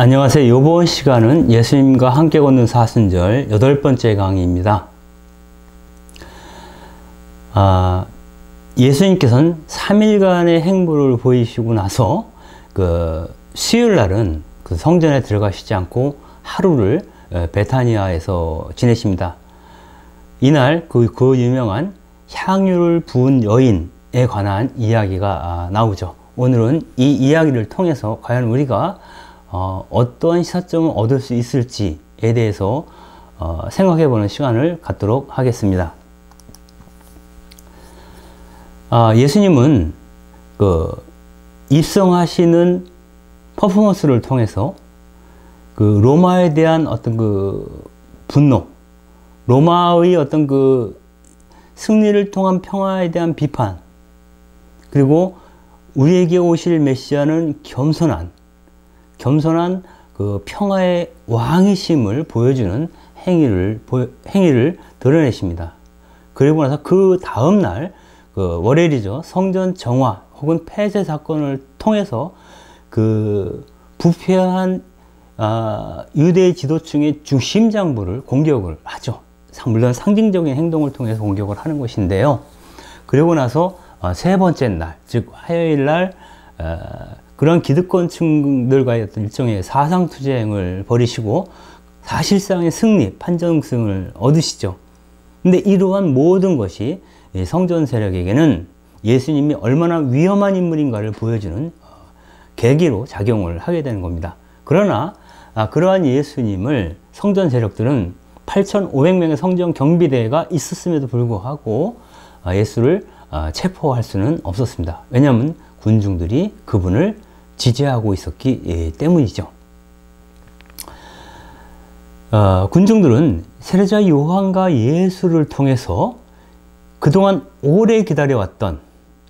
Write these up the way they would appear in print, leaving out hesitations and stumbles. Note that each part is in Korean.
안녕하세요. 이번 시간은 예수님과 함께 걷는 사순절 8번째 강의입니다. 예수님께서는 3일간의 행보를 보이시고 나서 수요일 날은 성전에 들어가시지 않고 하루를 베타니아에서 지내십니다. 이날 그 유명한 향유를 부은 여인에 관한 이야기가 나오죠. 오늘은 이 이야기를 통해서 과연 우리가 어떠한 시사점을 얻을 수 있을지에 대해서 생각해보는 시간을 갖도록 하겠습니다. 예수님은 입성하시는 퍼포먼스를 통해서 로마에 대한 어떤 분노, 로마의 어떤 승리를 통한 평화에 대한 비판, 그리고 우리에게 오실 메시아는 겸손한 평화의 왕이심을 보여주는 행위를 드러내십니다. 그리고 나서 그 다음날 월요일이죠. 성전 정화 혹은 폐쇄 사건을 통해서 부패한 유대 지도층의 중심장부를 공격을 하죠. 물론 상징적인 행동을 통해서 공격을 하는 것인데요. 그리고 나서 세 번째 날, 즉 화요일 날 그런 기득권층들과의 어떤 일종의 사상투쟁을 벌이시고 사실상의 승리, 판정승을 얻으시죠. 근데 이러한 모든 것이 성전 세력에게는 예수님이 얼마나 위험한 인물인가를 보여주는 계기로 작용을 하게 되는 겁니다. 그러나 그러한 예수님을 성전 세력들은 8,500명의 성전 경비대가 있었음에도 불구하고 예수를 체포할 수는 없었습니다. 왜냐하면 군중들이 그분을 지지하고 있었기 때문이죠. 군중들은 세례자 요한과 예수를 통해서 그동안 오래 기다려왔던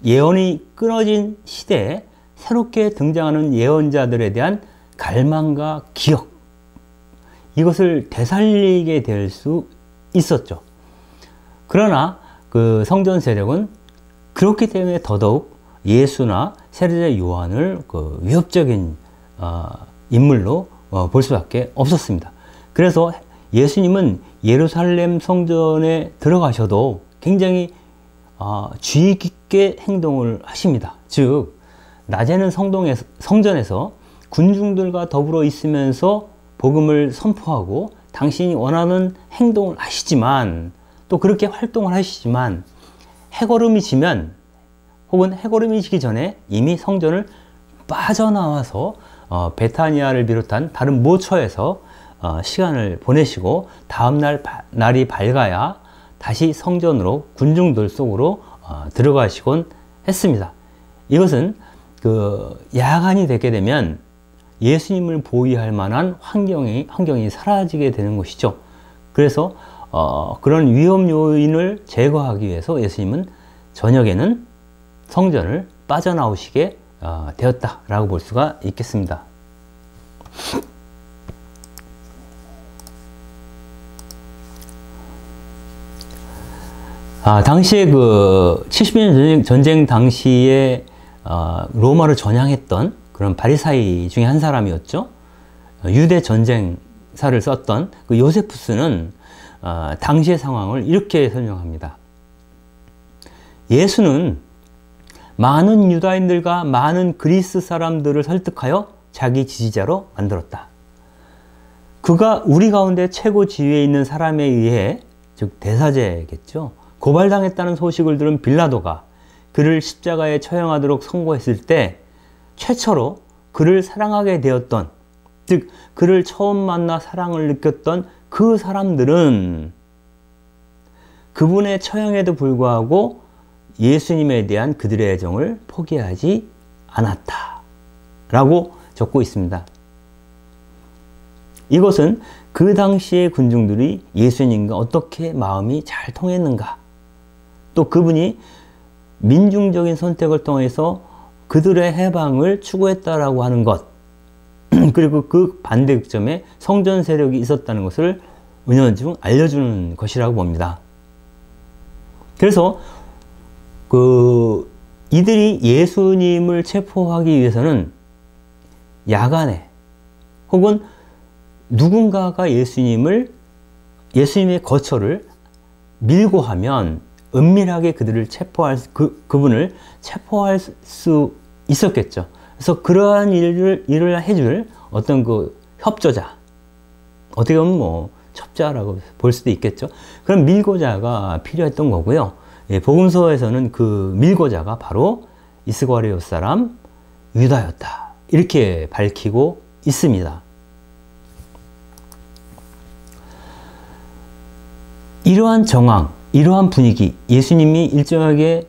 예언이 끊어진 시대에 새롭게 등장하는 예언자들에 대한 갈망과 기억, 이것을 되살리게 될 수 있었죠. 그러나 성전 세력은 그렇기 때문에 더더욱 예수나 세례자 요한을 위협적인 인물로 볼 수밖에 없었습니다. 그래서 예수님은 예루살렘 성전에 들어가셔도 굉장히 주의 깊게 행동을 하십니다. 즉 낮에는 성전에서 군중들과 더불어 있으면서 복음을 선포하고 당신이 원하는 행동을 하시지만, 또 그렇게 활동을 하시지만 해걸음이 지면 혹은 해걸음이 지기 전에 이미 성전을 빠져나와서 베타니아를 비롯한 다른 모처에서 시간을 보내시고 다음날 날이 밝아야 다시 성전으로 군중들 속으로 들어가시곤 했습니다. 이것은 야간이 되게 되면 예수님을 보위할 만한 환경이 사라지게 되는 것이죠. 그래서 그런 위험 요인을 제거하기 위해서 예수님은 저녁에는 성전을 빠져나오시게 되었다라고 볼 수가 있겠습니다. 당시에 70년 전쟁 당시에 로마를 전향했던 그런 바리사이 중에 한 사람이었죠. 유대 전쟁사를 썼던 요세푸스는 당시의 상황을 이렇게 설명합니다. 예수는 많은 유다인들과 많은 그리스 사람들을 설득하여 자기 지지자로 만들었다. 그가 우리 가운데 최고 지위에 있는 사람에 의해, 즉 대사제겠죠, 고발당했다는 소식을 들은 빌라도가 그를 십자가에 처형하도록 선고했을 때 최초로 그를 사랑하게 되었던, 즉 그를 처음 만나 사랑을 느꼈던 그 사람들은 그분의 처형에도 불구하고 예수님에 대한 그들의 애정을 포기하지 않았다 라고 적고 있습니다. 이것은 그 당시의 군중들이 예수님과 어떻게 마음이 잘 통했는가, 또 그분이 민중적인 선택을 통해서 그들의 해방을 추구했다라고 하는 것, 그리고 그 반대점에 성전 세력이 있었다는 것을 은연중 알려주는 것이라고 봅니다. 그래서 이들이 예수님을 체포하기 위해서는 야간에 혹은 누군가가 예수님의 거처를 밀고 하면 은밀하게 그들을 그분을 체포할 수 있었겠죠. 그래서 그러한 일을 해줄 어떤 그 협조자, 어떻게 보면 뭐 첩자라고 볼 수도 있겠죠. 그런 밀고자가 필요했던 거고요. 복음서에서는 그 밀고자가 바로 이스가리옷 사람 유다였다, 이렇게 밝히고 있습니다. 이러한 정황, 이러한 분위기, 예수님이 일정하게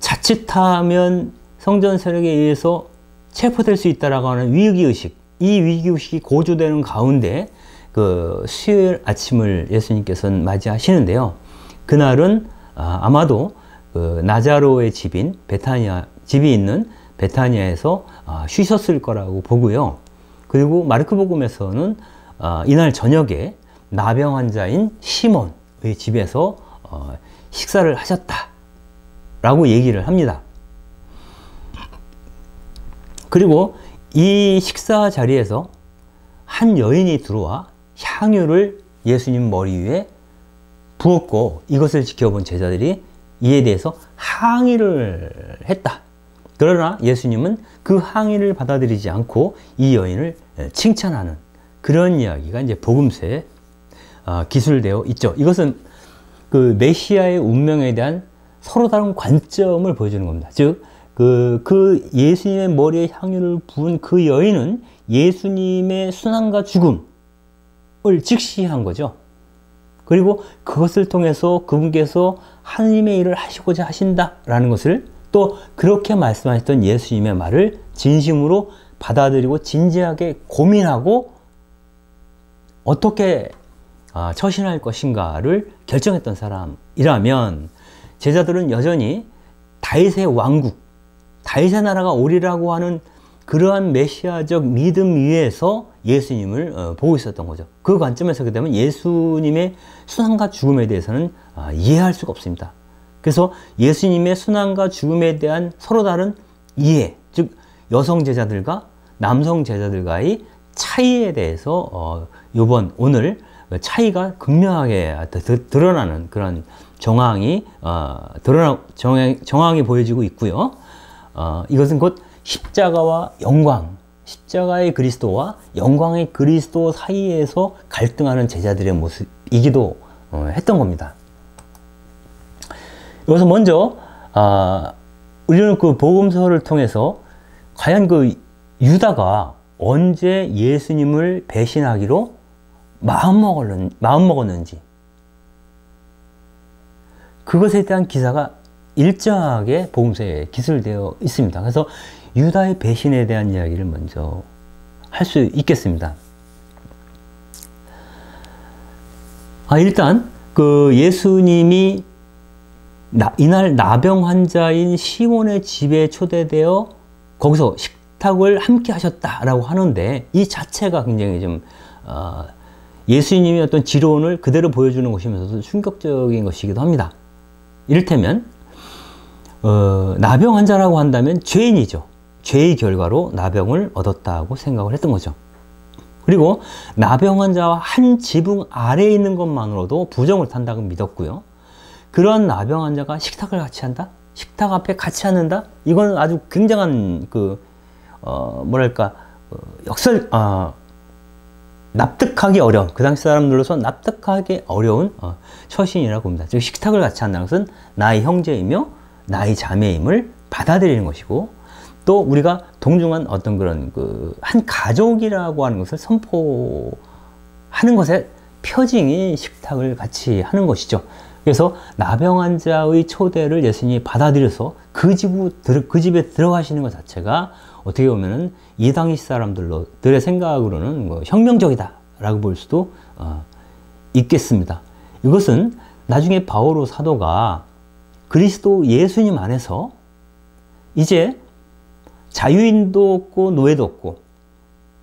자칫하면 성전 세력에 의해서 체포될 수 있다라고 하는 위기의식, 이 위기의식이 고조되는 가운데 그 수요일 아침을 예수님께서는 맞이하시는데요. 그날은 아마도 그 나자로의 집이 있는 베타니아에서 쉬셨을 거라고 보고요. 그리고 마르크복음에서는 이날 저녁에 나병 환자인 시몬의 집에서 식사를 하셨다라고 얘기를 합니다. 그리고 이 식사 자리에서 한 여인이 들어와 향유를 예수님 머리 위에 부었고, 이것을 지켜본 제자들이 이에 대해서 항의를 했다. 그러나 예수님은 그 항의를 받아들이지 않고 이 여인을 칭찬하는 그런 이야기가 이제 복음서에 기술되어 있죠. 이것은 그 메시아의 운명에 대한 서로 다른 관점을 보여주는 겁니다. 즉, 그 예수님의 머리에 향유를 부은 그 여인은 예수님의 순환과 죽음을 직시한 거죠. 그리고 그것을 통해서 그분께서 하나님의 일을 하시고자 하신다라는 것을, 또 그렇게 말씀하셨던 예수님의 말을 진심으로 받아들이고 진지하게 고민하고 어떻게 처신할 것인가를 결정했던 사람이라면, 제자들은 여전히 다윗의 왕국, 다윗의 나라가 오리라고 하는 그러한 메시아적 믿음 위에서 예수님을 보고 있었던 거죠. 그 관점에서 그렇게 되면 예수님의 순환과 죽음에 대해서는 이해할 수가 없습니다. 그래서 예수님의 순환과 죽음에 대한 서로 다른 이해, 즉 여성 제자들과 남성 제자들과의 차이에 대해서 오늘 차이가 극명하게 드러나는 그런 정황이 보여지고 있고요. 이것은 곧 십자가와 영광, 십자가의 그리스도와 영광의 그리스도 사이에서 갈등하는 제자들의 모습이기도 했던 겁니다. 여기서 먼저 우리는 그 복음서를 통해서 과연 그 유다가 언제 예수님을 배신하기로 마음먹었는지, 그것에 대한 기사가 일정하게 복음서에 기술되어 있습니다. 그래서 유다의 배신에 대한 이야기를 먼저 할 수 있겠습니다. 일단 그 예수님이 이날 나병 환자인 시몬의 집에 초대되어 거기서 식탁을 함께 하셨다라고 하는데, 이 자체가 굉장히 좀 예수님의 어떤 지론을 그대로 보여주는 것이면서도 충격적인 것이기도 합니다. 이를테면 나병 환자라고 한다면 죄인이죠. 죄의 결과로 나병을 얻었다고 생각을 했던 거죠. 그리고 나병 환자와 한 지붕 아래에 있는 것만으로도 부정을 탄다고 믿었고요. 그런 나병 환자가 식탁을 같이 한다? 식탁 앞에 같이 앉는다? 이건 아주 굉장한 납득하기 어려운, 그 당시 사람들로서 납득하기 어려운 처신이라고 봅니다. 즉 식탁을 같이 한다는 것은 나의 형제이며 나의 자매임을 받아들이는 것이고, 또 우리가 동중한 어떤 그런 한 가족이라고 하는 것을 선포하는 것의 표징이 식탁을 같이 하는 것이죠. 그래서 나병 환자의 초대를 예수님이 받아들여서 그 집에 들어가시는 것 자체가 어떻게 보면은 이 당시 사람들의 생각으로는 혁명적이다라고 볼 수도 있겠습니다. 이것은 나중에 바오로 사도가 그리스도 예수님 안에서 이제 자유인도 없고 노예도 없고,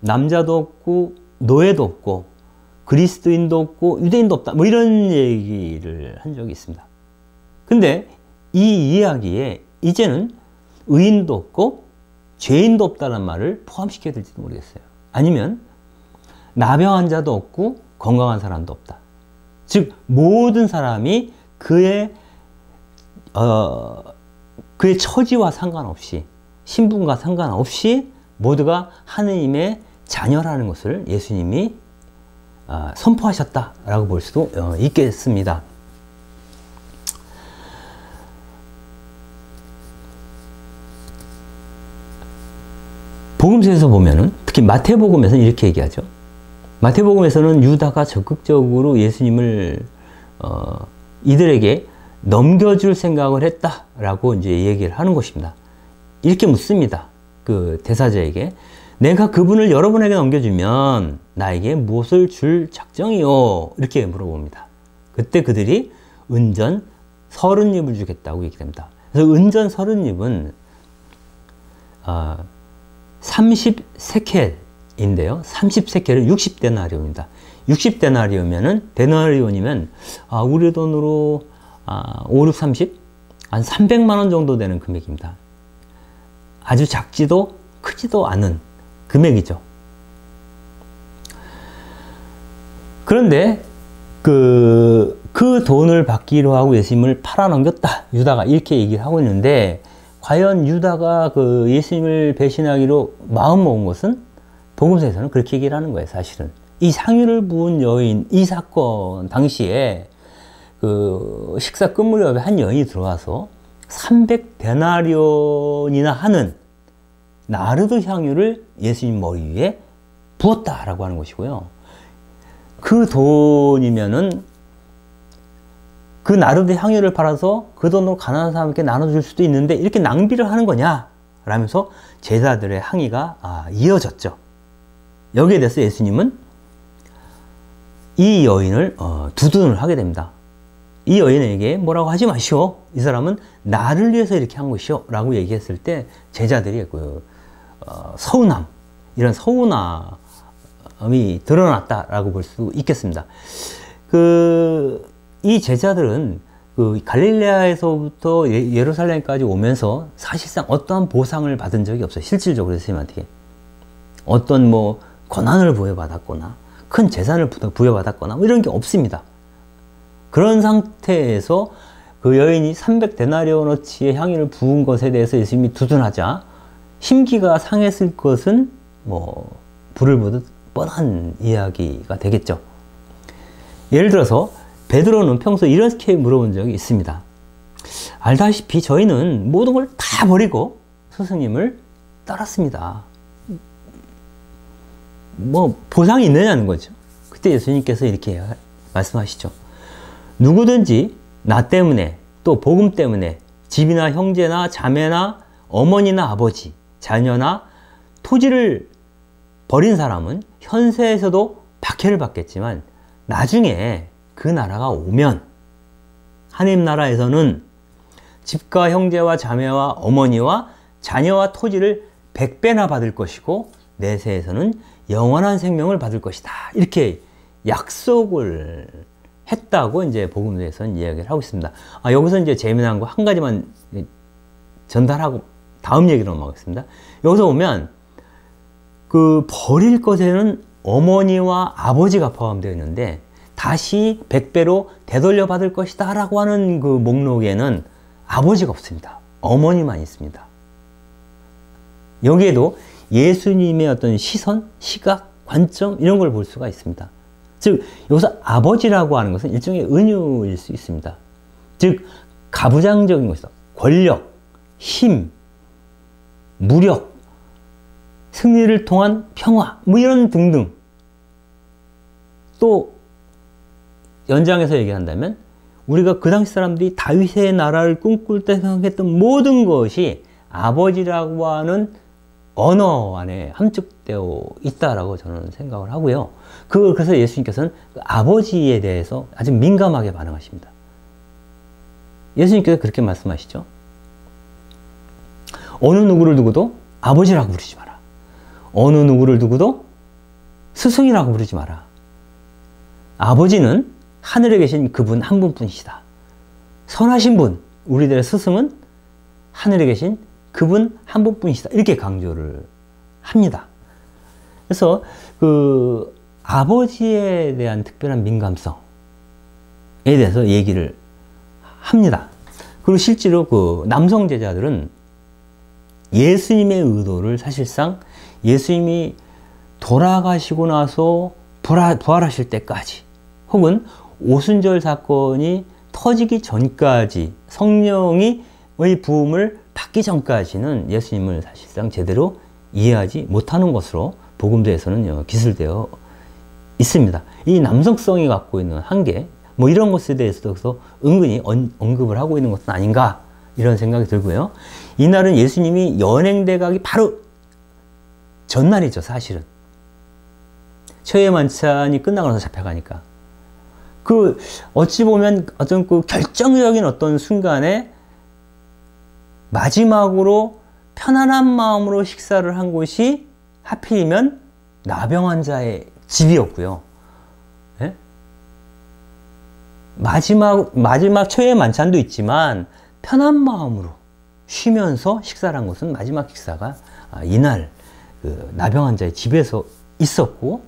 남자도 없고 노예도 없고, 그리스도인도 없고 유대인도 없다, 뭐 이런 얘기를 한 적이 있습니다. 근데 이 이야기에 이제는 의인도 없고 죄인도 없다는 말을 포함시켜야 될지도 모르겠어요. 아니면 나병 환자도 없고 건강한 사람도 없다. 즉 모든 사람이 그의 처지와 상관없이, 신분과 상관없이 모두가 하느님의 자녀라는 것을 예수님이 선포하셨다라고 볼 수도 있겠습니다. 복음서에서 보면은, 특히 마태복음에서는 이렇게 얘기하죠. 마태복음에서는 유다가 적극적으로 예수님을 이들에게 넘겨줄 생각을 했다라고 이제 얘기를 하는 것입니다. 이렇게 묻습니다. 그 대사자에게, 내가 그분을 여러분에게 넘겨주면 나에게 무엇을 줄 작정이요? 이렇게 물어봅니다. 그때 그들이 은전 30립을 주겠다고 얘기합니다. 그래서 은전 30립은 30세켈인데요. 30세켈은 60데나리온입니다. 60데나리온이면은, 데나리온이면, 우리 돈으로, 5, 6, 30? 한 300만 원 정도 되는 금액입니다. 아주 작지도 크지도 않은 금액이죠. 그런데, 그 돈을 받기로 하고 예수님을 팔아넘겼다. 유다가 이렇게 얘기를 하고 있는데, 과연 유다가 그 예수님을 배신하기로 마음먹은 것은 복음서에서는 그렇게 얘기를 하는 거예요, 사실은. 이 상유를 부은 여인, 이 사건 당시에 그 식사 끝 무렵에 한 여인이 들어와서 300데나리온이나 하는 나르도 향유를 예수님 머리 위에 부었다라고 하는 것이고요. 그 돈이면은 그 나르도 향유를 팔아서 그 돈으로 가난한 사람에게 나눠줄 수도 있는데 이렇게 낭비를 하는 거냐? 라면서 제자들의 항의가 이어졌죠. 여기에 대해서 예수님은 이 여인을 두둔을 하게 됩니다. 이 여인에게 뭐라고 하지 마시오. 이 사람은 나를 위해서 이렇게 한 것이오. 라고 얘기했을 때 제자들이 서운함, 이런 서운함이 드러났다라고 볼 수 있겠습니다. 이 제자들은 갈릴레아에서부터 예루살렘까지 오면서 사실상 어떠한 보상을 받은 적이 없어요. 실질적으로 예수님한테. 어떤 권한을 부여받았거나, 큰 재산을 부여받았거나, 이런 게 없습니다. 그런 상태에서 그 여인이 300데나리온어치의 향유를 부은 것에 대해서 예수님이 두둔하자 심기가 상했을 것은 불을 보듯 뻔한 이야기가 되겠죠. 예를 들어서 베드로는 평소 이렇게 물어본 적이 있습니다. 알다시피 저희는 모든 걸 다 버리고 스승님을 따랐습니다. 보상이 있느냐는 거죠. 그때 예수님께서 이렇게 말씀하시죠. 누구든지 나 때문에, 또 복음 때문에 집이나 형제나 자매나 어머니나 아버지, 자녀나 토지를 버린 사람은 현세에서도 박해를 받겠지만 나중에 그 나라가 오면 하나님 나라에서는 집과 형제와 자매와 어머니와 자녀와 토지를 100배나 받을 것이고 내세에서는 영원한 생명을 받을 것이다. 이렇게 약속을 했다고 이제 복음서에서는 이야기를 하고 있습니다. 여기서 이제 재미난 거 한 가지만 전달하고 다음 얘기로 넘어가겠습니다. 여기서 보면 그 버릴 것에는 어머니와 아버지가 포함되어 있는데 다시 100배로 되돌려 받을 것이다 라고 하는 그 목록에는 아버지가 없습니다. 어머니만 있습니다. 여기에도 예수님의 어떤 시선, 시각, 관점 이런 걸 볼 수가 있습니다. 즉 여기서 아버지라고 하는 것은 일종의 은유일 수 있습니다. 즉 가부장적인 것이다. 권력, 힘, 무력, 승리를 통한 평화 이런 등등. 또 연장해서 얘기한다면 우리가 그 당시 사람들이 다윗의 나라를 꿈꿀 때 생각했던 모든 것이 아버지라고 하는 언어 안에 함축되어 있다라고 저는 생각을 하고요. 그래서 예수님께서는 그 아버지에 대해서 아주 민감하게 반응하십니다. 예수님께서 그렇게 말씀하시죠. 어느 누구를 두고도 아버지라고 부르지 마라. 어느 누구를 두고도 스승이라고 부르지 마라. 아버지는 하늘에 계신 그분 한 분뿐이시다. 선하신 분, 우리들의 스승은 하늘에 계신 그분 한 분뿐이시다. 이렇게 강조를 합니다. 그래서 그 아버지에 대한 특별한 민감성에 대해서 얘기를 합니다. 그리고 실제로 그 남성 제자들은 예수님의 의도를 사실상 예수님이 돌아가시고 나서 부활하실 때까지 혹은 오순절 사건이 터지기 전까지 성령의 부음을 받기 전까지는 예수님을 사실상 제대로 이해하지 못하는 것으로 복음서에서는 기술되어 있습니다. 이 남성성이 갖고 있는 한계, 뭐 이런 것에 대해서도 은근히 언급을 하고 있는 것은 아닌가 이런 생각이 들고요. 이날은 예수님이 연행대각이 바로 전날이죠, 사실은. 초회 만찬이 끝나고 나서 잡혀가니까. 그 어찌 보면 어떤 그 결정적인 어떤 순간에 마지막으로 편안한 마음으로 식사를 한 곳이 하필이면 나병 환자의 집이었고요. 예? 마지막 초회 만찬도 있지만 편한 마음으로 쉬면서 식사를 한 곳은 마지막 식사가 이날 그 나병 환자의 집에서 있었고,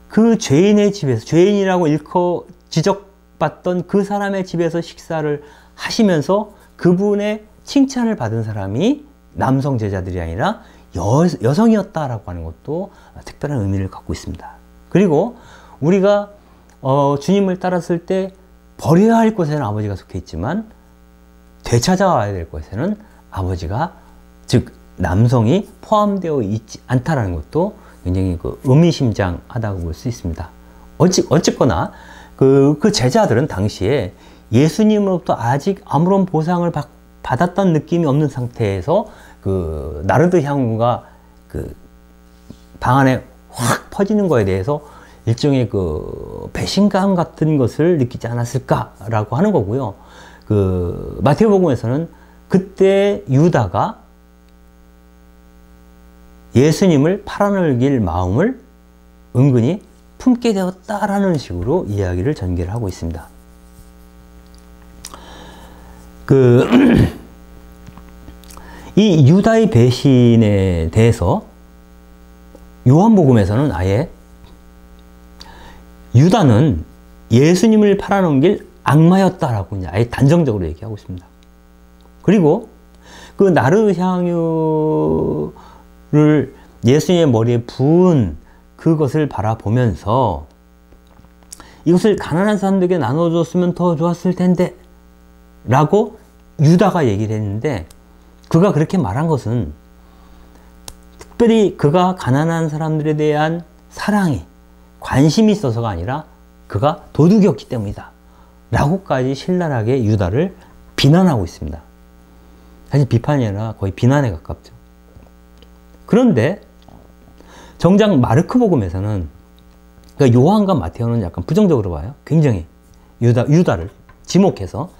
그 죄인의 집에서, 죄인이라고 일컬 지적받던 그 사람의 집에서 식사를 하시면서 그분의 칭찬을 받은 사람이 남성 제자들이 아니라 여성이었다라고 하는 것도 특별한 의미를 갖고 있습니다. 그리고 우리가 주님을 따랐을 때 버려야 할 곳에는 아버지가 속해 있지만 되찾아와야 될 곳에는 아버지가, 즉 남성이 포함되어 있지 않다라는 것도 굉장히 그 의미심장하다고 볼 수 있습니다. 어쨌거나 그 제자들은 당시에 예수님으로부터 아직 아무런 보상을 받았던 느낌이 없는 상태에서 그 나르드 향유가 그 방 안에 확 퍼지는 거에 대해서 일종의 그 배신감 같은 것을 느끼지 않았을까라고 하는 거고요. 그 마태복음에서는 그때 유다가 예수님을 팔아넘길 마음을 은근히 품게 되었다라는 식으로 이야기를 전개를 하고 있습니다. 이 유다의 배신에 대해서 요한복음에서는 아예 유다는 예수님을 팔아넘길 악마였다라고 아예 단정적으로 얘기하고 있습니다. 그리고 그 나르 향유를 예수님의 머리에 부은 그것을 바라보면서 이것을 가난한 사람들에게 나눠줬으면 더 좋았을 텐데 라고 유다가 얘기를 했는데, 그가 그렇게 말한 것은 특별히 그가 가난한 사람들에 대한 사랑이, 관심이 있어서가 아니라 그가 도둑이었기 때문이다 라고까지 신랄하게 유다를 비난하고 있습니다. 사실 비판이 아니라 거의 비난에 가깝죠. 그런데 정작 마르크 복음에서는, 그러니까 요한과 마태오는 약간 부정적으로 봐요. 굉장히 유다를 지목해서.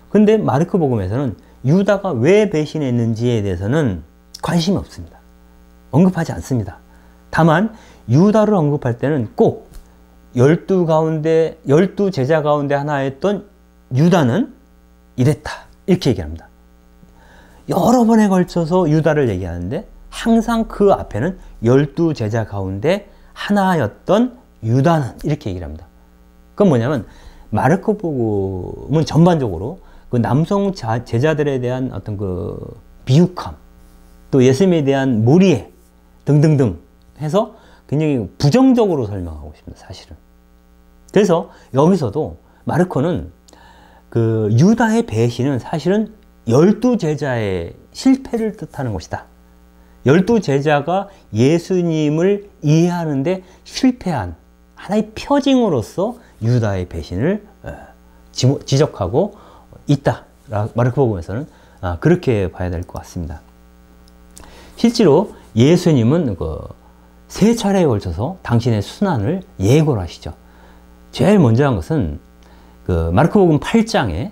근데 마르크 복음에서는 유다가 왜 배신했는지에 대해서는 관심이 없습니다. 언급하지 않습니다. 다만 유다를 언급할 때는 꼭 12 제자 가운데 하나였던 유다는 이랬다 이렇게 얘기합니다. 여러 번에 걸쳐서 유다를 얘기하는데 항상 그 앞에는 12 제자 가운데 하나였던 유다는 이렇게 얘기를 합니다. 그건 뭐냐면 마르코 복음은 전반적으로 그 남성 제자들에 대한 어떤 그 비육함, 또 예수님에 대한 몰이해 등등등 해서 굉장히 부정적으로 설명하고 있습니다, 사실은. 그래서 여기서도 마르코는 그 유다의 배신은 사실은 12 제자의 실패를 뜻하는 것이다. 12 제자가 예수님을 이해하는데 실패한 하나의 표징으로서 유다의 배신을 지적하고 있다. 마르코 복음에서는 그렇게 봐야 될 것 같습니다. 실제로 예수님은 세 차례에 걸쳐서 당신의 순환을 예고를 하시죠. 제일 먼저 한 것은 그 마르코복음 8장과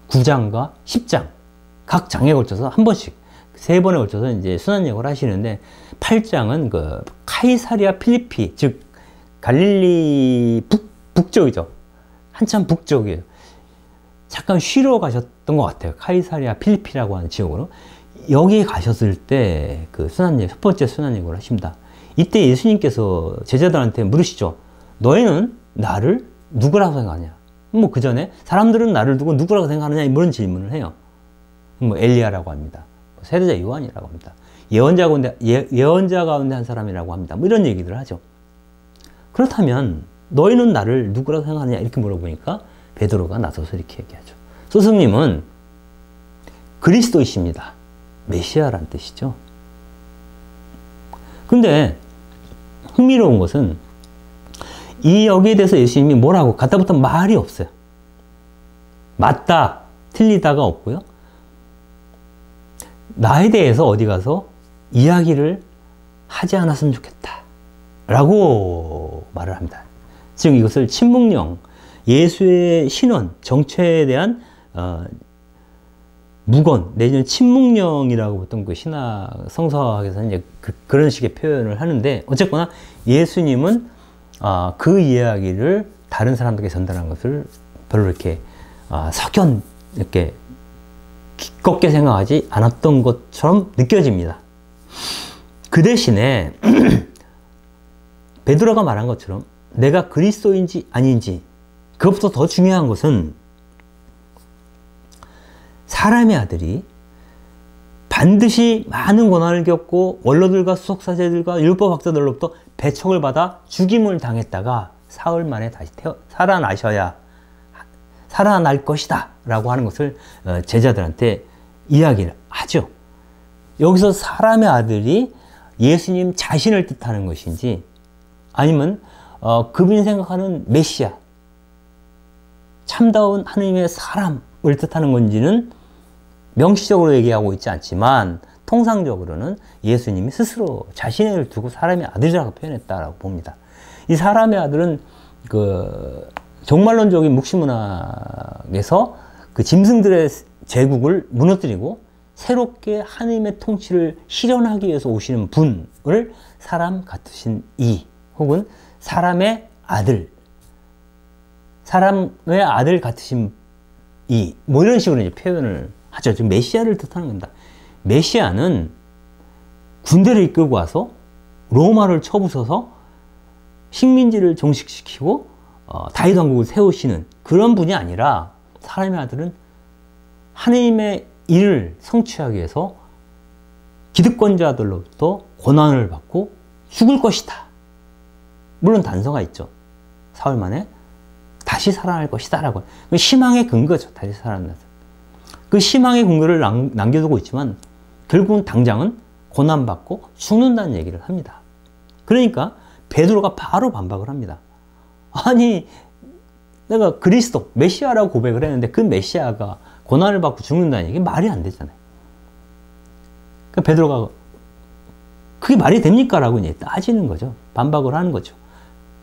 9장과 10장 각 장에 걸쳐서 한 번씩 세 번에 걸쳐서 이제 순환 예고를 하시는데, 8장은 그 카이사리아 필리피, 즉 갈릴리 북쪽이죠. 한참 북쪽이에요. 잠깐 쉬러 가셨던 것 같아요. 카이사리아 필리피라고 하는 지역으로. 여기 가셨을 때 그 순환예고, 첫 번째 순환예고를 하십니다. 이때 예수님께서 제자들한테 물으시죠. 너희는 나를 누구라고 생각하냐? 뭐 그 전에 사람들은 나를 두고 누구라고 생각하느냐? 이런 질문을 해요. 뭐 엘리야라고 합니다. 세례자 요한이라고 합니다. 예언자 가운데 한 사람이라고 합니다. 뭐 이런 얘기들을 하죠. 그렇다면 너희는 나를 누구라고 생각하느냐? 이렇게 물어보니까 베드로가 나서서 이렇게 얘기하죠. 스승님은 그리스도이십니다. 메시아라는 뜻이죠. 근데 흥미로운 것은 여기에 대해서 예수님이 뭐라고 갖다 붙은 말이 없어요. 맞다, 틀리다가 없고요. 나에 대해서 어디 가서 이야기를 하지 않았으면 좋겠다 라고 말을 합니다. 즉 이것을 침묵령, 예수의 신원, 정체에 대한 무건 내지는 침묵령이라고 보통 그 신학 성서학에서는 이제 그런 식의 표현을 하는데, 어쨌거나 예수님은 그 이야기를 다른 사람들에게 전달한 것을 별로 이렇게 석연 이렇게 기껍게 생각하지 않았던 것처럼 느껴집니다. 그 대신에 베드로가 말한 것처럼 내가 그리스도인지 아닌지, 그것보다 더 중요한 것은 사람의 아들이 반드시 많은 고난을 겪고 원로들과 수석사제들과 율법학자들로부터 배척을 받아 죽임을 당했다가 사흘 만에 다시 살아날 것이다 라고 하는 것을 제자들한테 이야기를 하죠. 여기서 사람의 아들이 예수님 자신을 뜻하는 것인지, 아니면 그분이 생각하는 메시아, 참다운 하느님의 사람을 뜻하는 건지는 명시적으로 얘기하고 있지 않지만, 통상적으로는 예수님이 스스로 자신을 두고 사람의 아들이라고 표현했다라고 봅니다. 이 사람의 아들은 그 종말론적인 묵시문학에서 그 짐승들의 제국을 무너뜨리고 새롭게 하느님의 통치를 실현하기 위해서 오시는 분을 사람 같으신 이, 혹은 사람의 아들 같으신 이, 뭐 이런 식으로 이제 표현을 하죠. 지금 메시아를 뜻하는 겁니다. 메시아는 군대를 이끌고 와서 로마를 쳐부숴서 식민지를 종식시키고 다윗 왕국을 세우시는 그런 분이 아니라, 사람의 아들은 하나님의 일을 성취하기 위해서 기득권자들로부터 고난을 받고 죽을 것이다. 물론 단서가 있죠. 사흘 만에 다시 살아날 것이다 라고. 희망의 근거죠. 다시 살아나서. 그 희망의 근거를 남겨두고 있지만 결국은 당장은 고난받고 죽는다는 얘기를 합니다. 그러니까 베드로가 바로 반박을 합니다. 아니, 내가 그리스도, 메시아라고 고백을 했는데 그 메시아가 고난을 받고 죽는다는 얘기 말이 안 되잖아요. 그러니까 베드로가 그게 말이 됩니까? 라고 이제 따지는 거죠. 반박을 하는 거죠.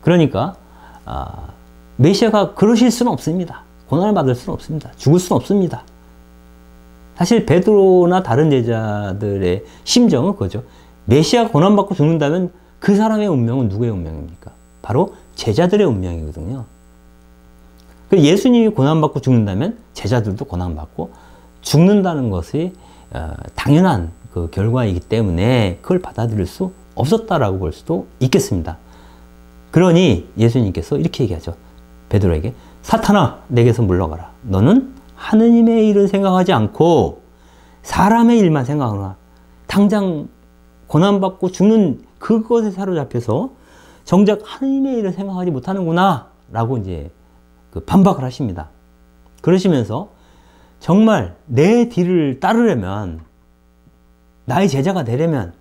그러니까 메시아가 그러실 수는 없습니다. 고난을 받을 수는 없습니다. 죽을 수는 없습니다. 사실 베드로나 다른 제자들의 심정은 그거죠. 메시아가 고난받고 죽는다면 그 사람의 운명은 누구의 운명입니까? 바로 제자들의 운명이거든요. 예수님이 고난받고 죽는다면 제자들도 고난받고 죽는다는 것이 당연한 그 결과이기 때문에 그걸 받아들일 수 없었다라고 볼 수도 있겠습니다. 그러니 예수님께서 이렇게 얘기하죠. 베드로에게, 사탄아, 내게서 물러가라. 너는 하느님의 일을 생각하지 않고 사람의 일만 생각하나. 당장 고난받고 죽는 그것에 사로잡혀서 정작 하느님의 일을 생각하지 못하는구나 라고 이제 그 반박을 하십니다. 그러시면서 정말 내 뒤를 따르려면, 나의 제자가 되려면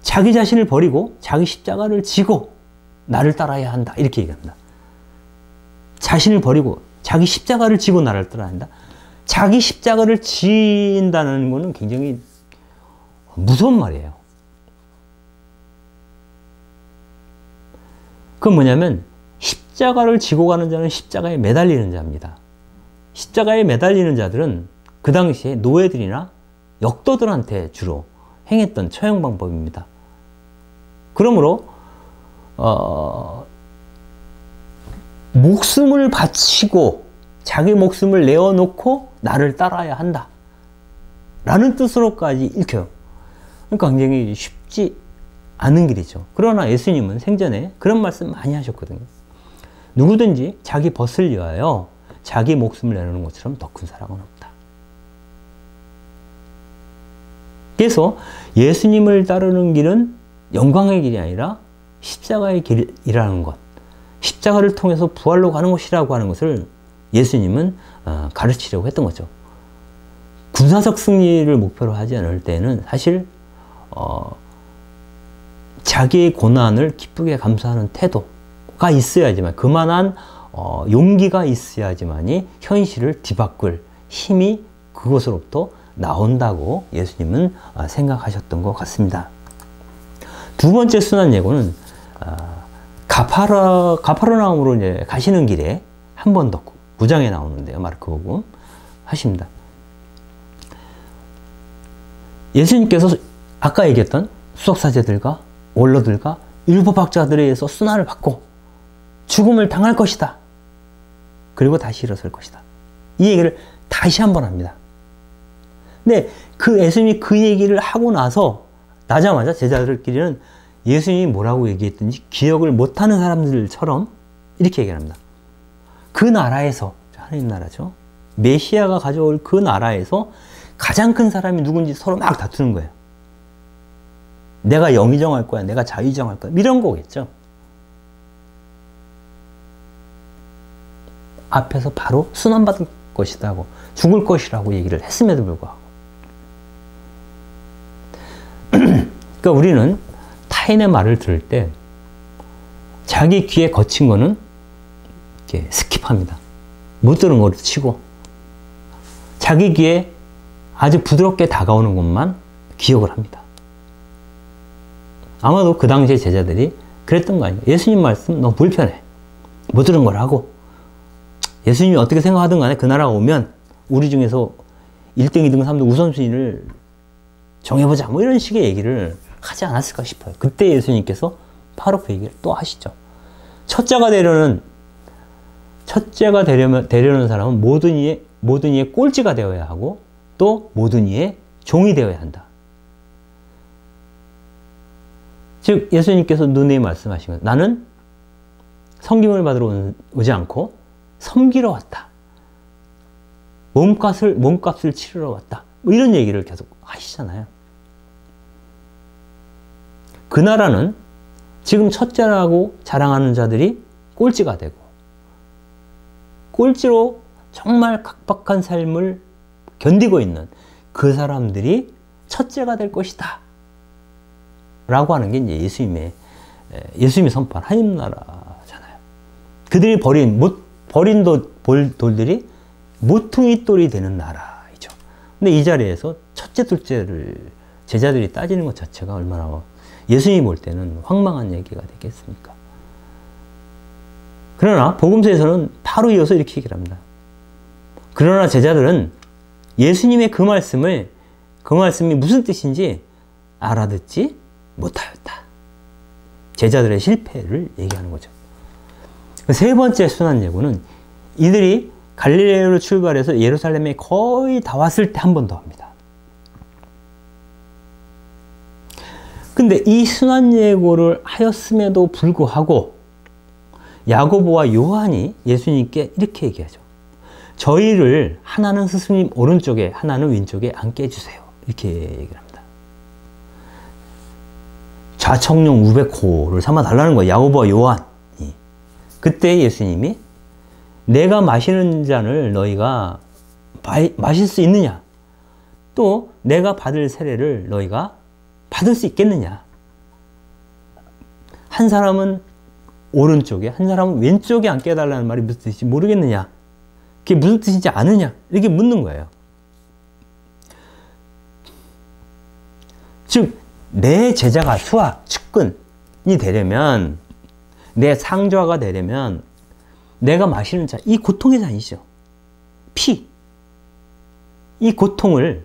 자기 자신을 버리고 자기 십자가를 지고 나를 따라야 한다. 이렇게 얘기합니다. 자신을 버리고 자기 십자가를 지고 나를 따라야 한다. 자기 십자가를 진다는 것은 굉장히 무서운 말이에요. 그건 뭐냐면 십자가를 지고 가는 자는 십자가에 매달리는 자입니다. 십자가에 매달리는 자들은 그 당시에 노예들이나 역도들한테 주로 행했던 처형 방법입니다. 목숨을 바치고 자기 목숨을 내어놓고 나를 따라야 한다 라는 뜻으로까지 읽혀요. 그러니까 굉장히 쉽지 않은 길이죠. 그러나 예수님은 생전에 그런 말씀 많이 하셨거든요. 누구든지 자기 벗을 위하여 자기 목숨을 내놓는 것처럼 더 큰 사랑은 없다. 그래서 예수님을 따르는 길은 영광의 길이 아니라 십자가의 길이라는 것, 십자가를 통해서 부활로 가는 것이라고 하는 것을 예수님은 가르치려고 했던 거죠. 군사적 승리를 목표로 하지 않을 때는 사실 자기의 고난을 기쁘게 감수하는 태도가 있어야지만, 그만한 용기가 있어야지만이 현실을 뒤바꿀 힘이 그것으로부터 나온다고 예수님은 생각하셨던 것 같습니다. 두 번째 순환 예고는 가파르나움으로 이제 가시는 길에 한 번 더 9장에 나오는데요. 마르코복음 하십니다. 예수님께서 아까 얘기했던 수석사제들과 원로들과 율법학자들에 의해서 순환을 받고 죽음을 당할 것이다. 그리고 다시 일어설 것이다. 이 얘기를 다시 한 번 합니다. 근데 예수님이 그 얘기를 하고 나자마자 제자들끼리는 예수님이 뭐라고 얘기했든지 기억을 못하는 사람들처럼 이렇게 얘기합니다. 그 나라에서, 하나님 나라죠. 메시아가 가져올 그 나라에서 가장 큰 사람이 누군지 서로 막 다투는 거예요. 내가 영이 정할 거야, 내가 자유 정할 거야, 이런 거겠죠. 앞에서 바로 순환받을 것이다 하고 죽을 것이라고 얘기를 했음에도 불구하고. 그러니까 우리는 타인의 말을 들을 때 자기 귀에 거친 거는 이렇게 스킵합니다. 못 들은 거로 치고 자기 귀에 아주 부드럽게 다가오는 것만 기억을 합니다. 아마도 그 당시에 제자들이 그랬던 거 아니에요. 예수님 말씀 너무 불편해. 못 들은 걸 하고 예수님이 어떻게 생각하든 간에 그 나라가 오면 우리 중에서 1등, 2등, 3등 우선순위를 정해보자, 뭐 이런 식의 얘기를 하지 않았을까 싶어요. 그때 예수님께서 바로 그 얘기를 또 하시죠. 첫째가 되려는 사람은 모든 이의 꼴찌가 되어야 하고 또 모든 이의 종이 되어야 한다. 즉 예수님께서 누누이 말씀하신 것, 나는 섬김을 받으러 오지 않고 섬기러 왔다. 몸값을 치르러 왔다. 뭐 이런 얘기를 계속 하시잖아요. 그 나라는 지금 첫째라고 자랑하는 자들이 꼴찌가 되고 꼴찌로 정말 각박한 삶을 견디고 있는 그 사람들이 첫째가 될 것이다 라고 하는 게 이제 예수님이 선포한 하나님 나라잖아요. 그들이 버린 돌들이 모퉁이 돌이 되는 나라이죠. 근데 이 자리에서 첫째, 둘째를 제자들이 따지는 것 자체가 얼마나 예수님이 볼 때는 황망한 얘기가 되겠습니까? 그러나 복음서에서는 바로 이어서 이렇게 얘기를 합니다. 그러나 제자들은 예수님의 그 말씀이 무슨 뜻인지 알아듣지 못하였다. 제자들의 실패를 얘기하는 거죠. 세 번째 순환 예고는 이들이 갈릴레오로 출발해서 예루살렘에 거의 다 왔을 때 한 번 더 합니다. 근데 이 순환 예고를 하였음에도 불구하고 야고보와 요한이 예수님께 이렇게 얘기하죠. 저희를 하나는 스승님 오른쪽에 하나는 왼쪽에 앉게 해주세요. 이렇게 얘기를 합니다. 좌청룡 우백호를 삼아달라는 거예요. 야고보와 요한이. 그때 예수님이 내가 마시는 잔을 너희가 마실 수 있느냐? 또 내가 받을 세례를 너희가 받을 수 있겠느냐? 한 사람은 오른쪽에 한 사람은 왼쪽에 앉게 해달라는 말이 무슨 뜻인지 모르겠느냐? 그게 무슨 뜻인지 아느냐? 이렇게 묻는 거예요. 즉 내 제자가 수하, 측근이 되려면, 내 상좌가 되려면 내가 마시는 잔, 이 고통의 잔이죠. 피. 이 고통을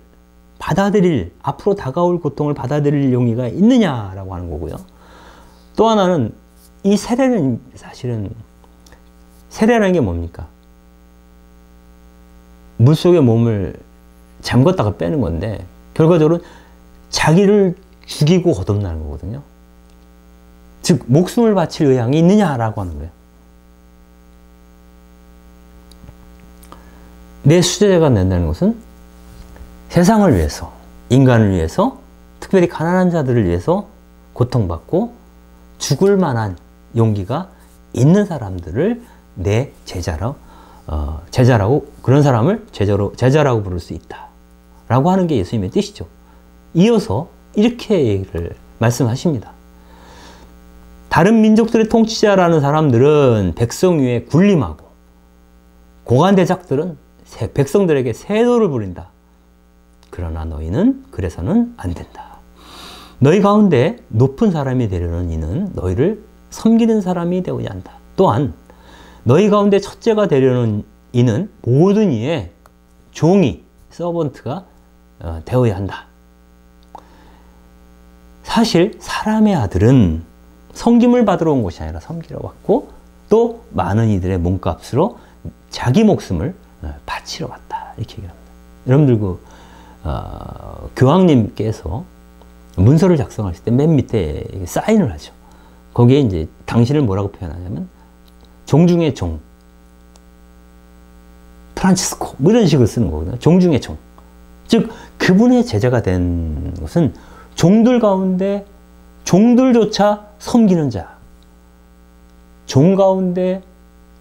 앞으로 다가올 고통을 받아들일 용의가 있느냐라고 하는 거고요. 또 하나는 이 세례는 사실은 세례라는 게 뭡니까? 물속에 몸을 잠궜다가 빼는 건데 결과적으로 자기를 죽이고 거듭나는 거거든요. 즉 목숨을 바칠 의향이 있느냐라고 하는 거예요. 내 수제자가 된다는 것은 세상을 위해서, 인간을 위해서, 특별히 가난한 자들을 위해서 고통받고 죽을 만한 용기가 있는 사람들을 내 제자라고, 그런 사람을 제자라고 부를 수 있다 라고 하는 게 예수님의 뜻이죠. 이어서 이렇게 얘기를 말씀하십니다. 다른 민족들의 통치자라는 사람들은 백성 위에 군림하고 고관대작들은 백성들에게 세도를 부린다. 그러나 너희는 그래서는 안 된다. 너희 가운데 높은 사람이 되려는 이는 너희를 섬기는 사람이 되고자 한다. 또한 너희 가운데 첫째가 되려는 이는 모든 이의 종이, 서번트가 되어야 한다. 사실 사람의 아들은 섬김을 받으러 온 것이 아니라 섬기러 왔고 또 많은 이들의 몸값으로 자기 목숨을 바치러 왔다. 이렇게 얘기합니다. 여러분들 교황님께서 문서를 작성하실 때 맨 밑에 사인을 하죠. 거기에 이제 당신을 뭐라고 표현하냐면 종 중의 종, 프란치스코 뭐 이런 식으로 쓰는 거거든요. 종 중의 종. 즉 그분의 제자가 된 것은 종들 가운데 종들조차 섬기는 자, 종 가운데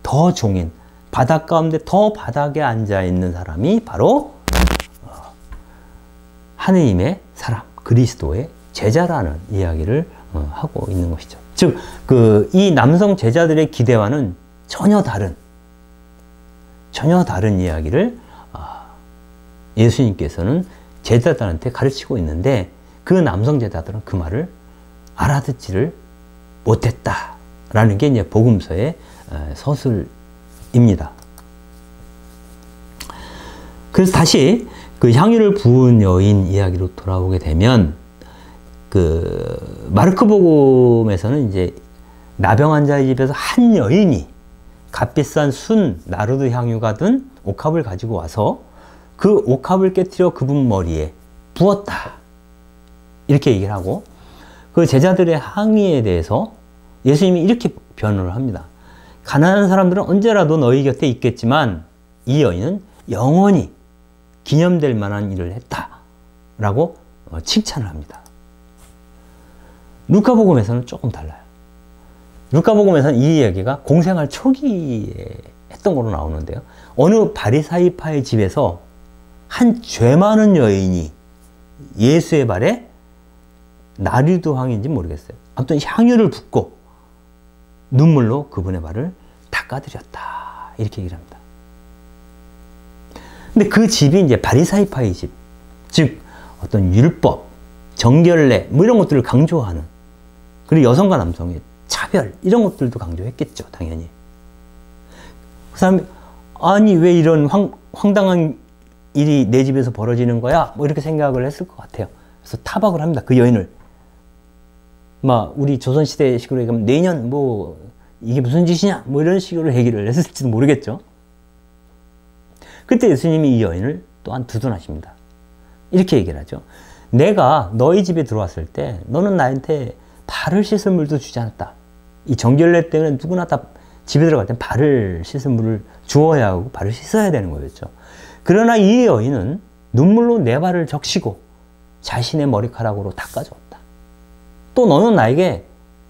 더 종인, 바닥 가운데 더 바닥에 앉아 있는 사람이 바로 하느님의 사람, 그리스도의 제자라는 이야기를 하고 있는 것이죠. 즉, 이 남성 제자들의 기대와는 전혀 다른 이야기를 예수님께서는 제자들한테 가르치고 있는데 그 남성 제자들은 그 말을 알아듣지를 못했다라는 게 이제 복음서의 서술입니다. 그래서 다시 그 향유를 부은 여인 이야기로 돌아오게 되면 마르크복음에서는 이제 나병 환자의 집에서 한 여인이 값비싼 순 나르드 향유가 든 옥합을 가지고 와서 그 옥합을 깨뜨려 그분 머리에 부었다. 이렇게 얘기를 하고 그 제자들의 항의에 대해서 예수님이 이렇게 변호를 합니다. 가난한 사람들은 언제라도 너희 곁에 있겠지만 이 여인은 영원히 기념될 만한 일을 했다. 라고 칭찬을 합니다. 루카복음에서는 조금 달라요. 루카복음에서는 이 이야기가 공생활 초기에 했던 걸로 나오는데요. 어느 바리사이파의 집에서 한 죄 많은 여인이 예수의 발에 나르드 향인지 모르겠어요. 아무튼 향유를 붓고 눈물로 그분의 발을 닦아드렸다. 이렇게 얘기를 합니다. 근데 그 집이 이제 바리사이파의 집, 즉 어떤 율법, 정결례 뭐 이런 것들을 강조하는, 그리고 여성과 남성의 차별 이런 것들도 강조했겠죠, 당연히. 그 사람이 아니 왜 이런 황당한 일이 내 집에서 벌어지는 거야? 뭐 이렇게 생각을 했을 것 같아요. 그래서 타박을 합니다. 그 여인을. 막 우리 조선시대 식으로 얘기하면 내년 뭐 이게 무슨 짓이냐? 뭐 이런 식으로 얘기를 했을지도 모르겠죠. 그때 예수님이 이 여인을 또한 두둔하십니다. 이렇게 얘기를 하죠. 내가 너희 집에 들어왔을 때 너는 나한테 발을 씻을 물도 주지 않았다. 이 정결례 때문에 누구나 다 집에 들어갈 때 발을 씻을 물을 주어야 하고 발을 씻어야 되는 거였죠. 그러나 이 여인은 눈물로 내 발을 적시고 자신의 머리카락으로 닦아주었다. 또 너는 나에게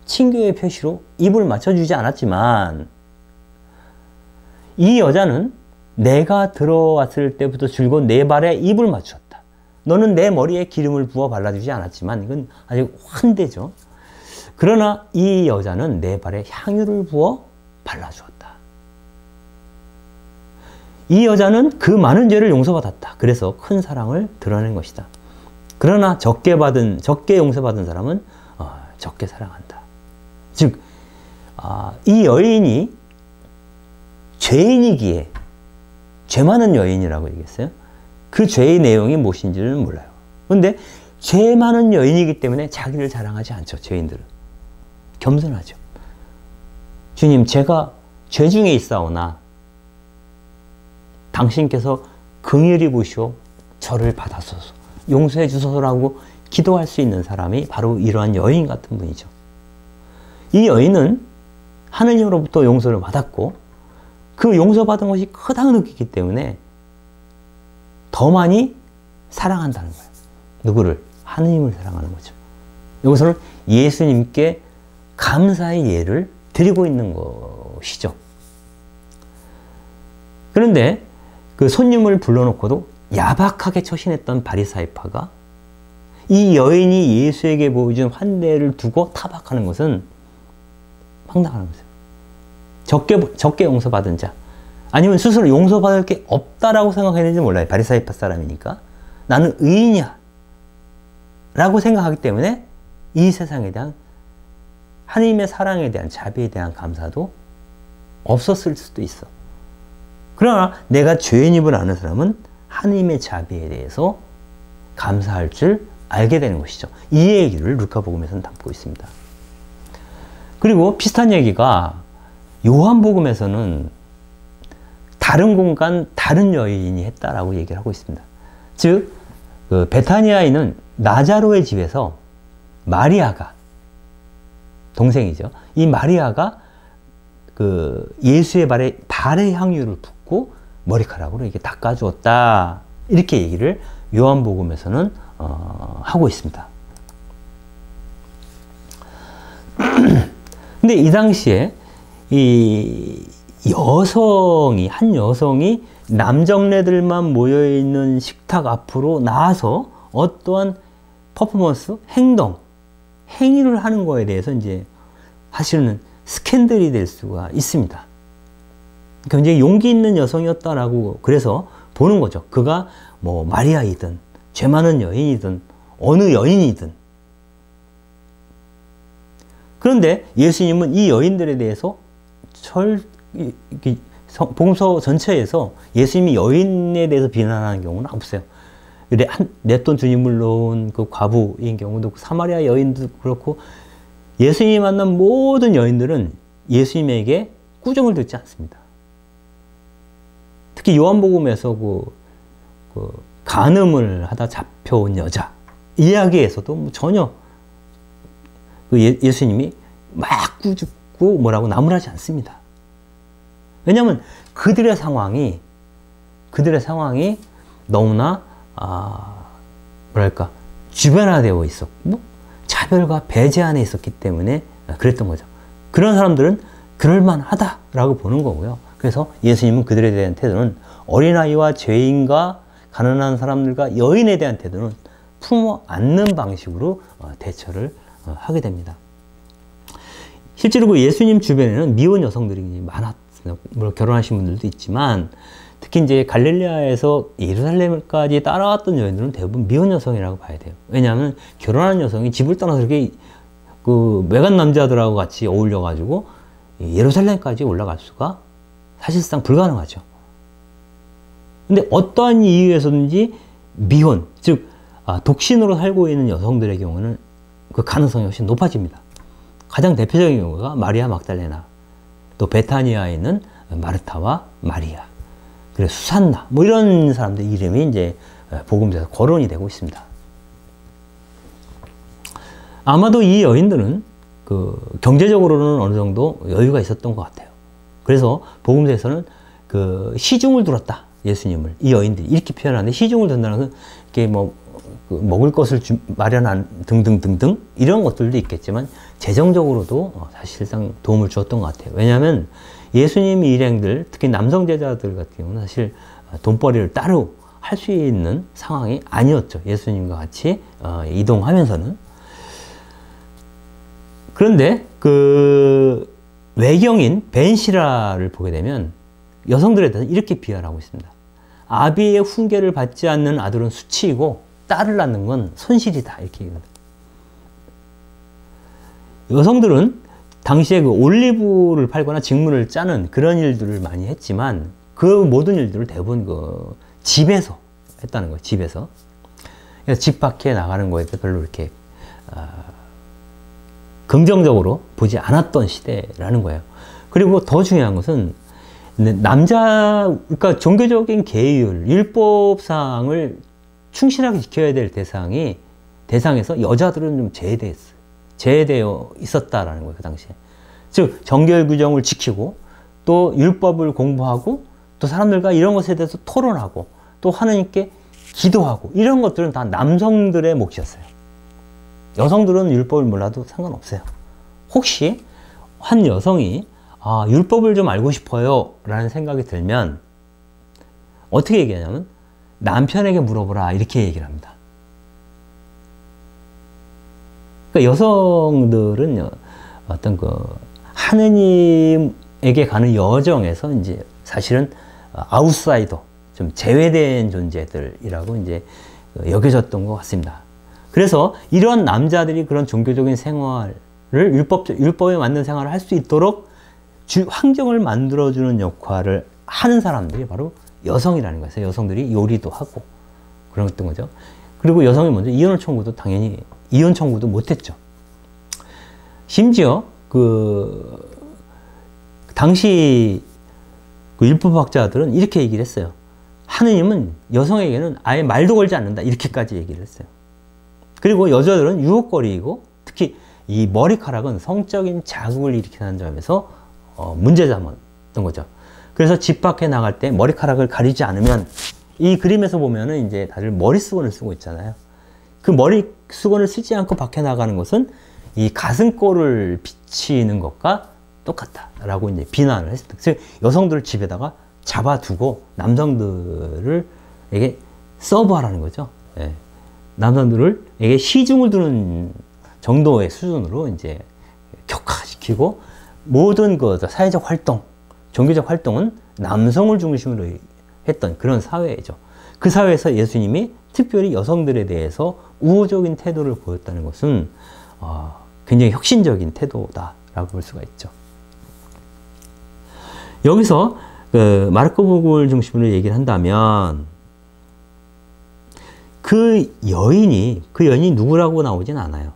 친교의 표시로 입을 맞춰주지 않았지만 이 여자는 내가 들어왔을 때부터 줄곧 내 발에 입을 맞추었다. 너는 내 머리에 기름을 부어 발라주지 않았지만 이건 아주 환대죠. 그러나 이 여자는 내 발에 향유를 부어 발라주었다. 이 여자는 그 많은 죄를 용서받았다. 그래서 큰 사랑을 드러낸 것이다. 그러나 적게 용서받은 사람은 적게 사랑한다. 즉, 이 여인이 죄인이기에 죄 많은 여인이라고 얘기했어요. 그 죄의 내용이 무엇인지는 몰라요. 그런데 죄 많은 여인이기 때문에 자기를 자랑하지 않죠. 죄인들은 겸손하죠. 주님, 제가 죄 중에 있사오나 당신께서 긍휼히 보시오 저를 받아소서 용서해 주소서라고 기도할 수 있는 사람이 바로 이러한 여인 같은 분이죠. 이 여인은 하느님으로부터 용서를 받았고 그 용서받은 것이 크다고 느끼기 때문에 더 많이 사랑한다는 거예요. 누구를? 하느님을 사랑하는 거죠. 여기서는 예수님께 감사의 예를 드리고 있는 것이죠. 그런데 그 손님을 불러놓고도 야박하게 처신했던 바리사이파가 이 여인이 예수에게 보여준 환대를 두고 타박하는 것은 황당한 거죠. 적게 용서받은 자, 아니면 스스로 용서받을 게 없다라고 생각했는지 몰라요. 바리사이파 사람이니까. 나는 의인이야 라고 생각하기 때문에 이 세상에 대한 하나님의 사랑에 대한 자비에 대한 감사도 없었을 수도 있어. 그러나 내가 죄인임을 아는 사람은 하나님의 자비에 대해서 감사할 줄 알게 되는 것이죠. 이 얘기를 루카복음에서는 담고 있습니다. 그리고 비슷한 얘기가 요한복음에서는 다른 공간 다른 여인이 했다라고 얘기를 하고 있습니다. 즉 그 베타니아에 있는 나자로의 집에서 마리아가 동생이죠. 이 마리아가 그 예수의 발에 발의 향유를 붓고 머리카락으로 이렇게 닦아주었다. 이렇게 얘기를 요한복음에서는 하고 있습니다. 근데 이 당시에 한 여성이 남정네들만 모여있는 식탁 앞으로 나와서 어떠한 퍼포먼스, 행위를 하는 거에 대해서 이제 사실은 스캔들이 될 수가 있습니다. 굉장히 용기 있는 여성이었다라고 그래서 보는 거죠. 그가 뭐 마리아이든 죄 많은 여인이든 어느 여인이든. 그런데 예수님은 이 여인들에 대해서 복음서 전체에서 예수님이 여인에 대해서 비난하는 경우는 없어요. 냈돈 주님을 놓은 그 과부인 경우도 사마리아 여인도 그렇고 예수님이 만난 모든 여인들은 예수님에게 꾸중을 듣지 않습니다. 특히 요한복음에서 그 간음을 하다 잡혀온 여자 이야기에서도 전혀 그 예수님이 막 꾸짖고 뭐라고 나무라지 않습니다. 왜냐하면 그들의 상황이 너무나 뭐랄까 주변화되어 있었고 차별과 배제 안에 있었기 때문에 그랬던 거죠. 그런 사람들은 그럴만하다라고 보는 거고요. 그래서 예수님은 그들에 대한 태도는 어린아이와 죄인과 가난한 사람들과 여인에 대한 태도는 품어 안는 방식으로 대처를 하게 됩니다. 실제로 그 예수님 주변에는 미혼 여성들이 많았습니다. 물론 결혼하신 분들도 있지만 특히 이제 갈릴레아에서 예루살렘까지 따라왔던 여인들은 대부분 미혼 여성이라고 봐야 돼요. 왜냐하면 결혼한 여성이 집을 떠나서 그렇게 그 외간 남자들하고 같이 어울려가지고 예루살렘까지 올라갈 수가 사실상 불가능하죠. 근데 어떠한 이유에서든지 미혼, 즉 독신으로 살고 있는 여성들의 경우는 그 가능성이 훨씬 높아집니다. 가장 대표적인 경우가 마리아 막달레나, 또 베타니아에 있는 마르타와 마리아, 그리고 수산나, 뭐 이런 사람들 이름이 이제 복음서에서 거론이 되고 있습니다. 아마도 이 여인들은 그 경제적으로는 어느 정도 여유가 있었던 것 같아요. 그래서 복음서에서는 그 시중을 들었다, 예수님을. 이 여인들이 이렇게 표현하는데, 시중을 든다는 것은 이렇게 뭐 먹을 것을 마련한 등등등등 이런 것들도 있겠지만 재정적으로도 사실상 도움을 주었던 것 같아요. 왜냐하면 예수님 일행들, 특히 남성 제자들 같은 경우는 사실 돈벌이를 따로 할 수 있는 상황이 아니었죠. 예수님과 같이 이동하면서는. 그런데 그 외경인 벤시라를 보게 되면 여성들에 대해서 이렇게 비하를 하고 있습니다. 아비의 훈계를 받지 않는 아들은 수치이고 딸을 낳는 건 손실이다, 이렇게 얘기합니다. 여성들은 당시에 그 올리브를 팔거나 직문을 짜는 그런 일들을 많이 했지만 그 모든 일들을 대부분 그 집에서 했다는 거예요. 집에서. 그래서 집 밖에 나가는 거에 대해서 별로 이렇게 긍정적으로 보지 않았던 시대라는 거예요. 그리고 더 중요한 것은 그러니까 종교적인 계율, 율법상을 충실하게 지켜야 될 대상에서 여자들은 좀 제외되어 있었다라는 거예요, 그 당시에. 즉, 정결 규정을 지키고, 또 율법을 공부하고, 또 사람들과 이런 것에 대해서 토론하고, 또 하나님께 기도하고, 이런 것들은 다 남성들의 몫이었어요. 여성들은 율법을 몰라도 상관없어요. 혹시 한 여성이 율법을 좀 알고 싶어요 라는 생각이 들면 어떻게 얘기하냐면 남편에게 물어보라 이렇게 얘기를 합니다. 그러니까 여성들은 어떤 하느님에게 가는 여정에서 이제 사실은 아웃사이더, 좀 제외된 존재들이라고 이제 여겨졌던 것 같습니다. 그래서 이런 남자들이 그런 종교적인 생활을 율법에 맞는 생활을 할 수 있도록 환경을 만들어주는 역할을 하는 사람들이 바로 여성이라는 거예요. 여성들이 요리도 하고 그랬던 거죠. 그리고 여성이 먼저 이혼 청구도 못했죠. 심지어 당시 율법학자들은 이렇게 얘기를 했어요. 하느님은 여성에게는 아예 말도 걸지 않는다 이렇게까지 얘기를 했어요. 그리고 여자들은 유혹거리이고 특히 이 머리카락은 성적인 자극을 일으키는 점에서 문제 삼았던 거죠. 그래서 집 밖에 나갈 때 머리카락을 가리지 않으면 이 그림에서 보면은 이제 다들 머리수건을 쓰고 있잖아요. 그 머리수건을 쓰지 않고 밖에 나가는 것은 이 가슴골을 비치는 것과 똑같다라고 이제 비난을 했습니다. 그래서 여성들을 집에다가 잡아두고 남성들에게 서브하라는 거죠. 예. 남성들에게 시중을 두는 정도의 수준으로 이제 격화시키고 모든 사회적 활동, 종교적 활동은 남성을 중심으로 했던 그런 사회죠. 그 사회에서 예수님이 특별히 여성들에 대해서 우호적인 태도를 보였다는 것은 굉장히 혁신적인 태도다라고 볼 수가 있죠. 여기서 마르코복음을 중심으로 얘기를 한다면 그 여인이 누구라고 나오진 않아요.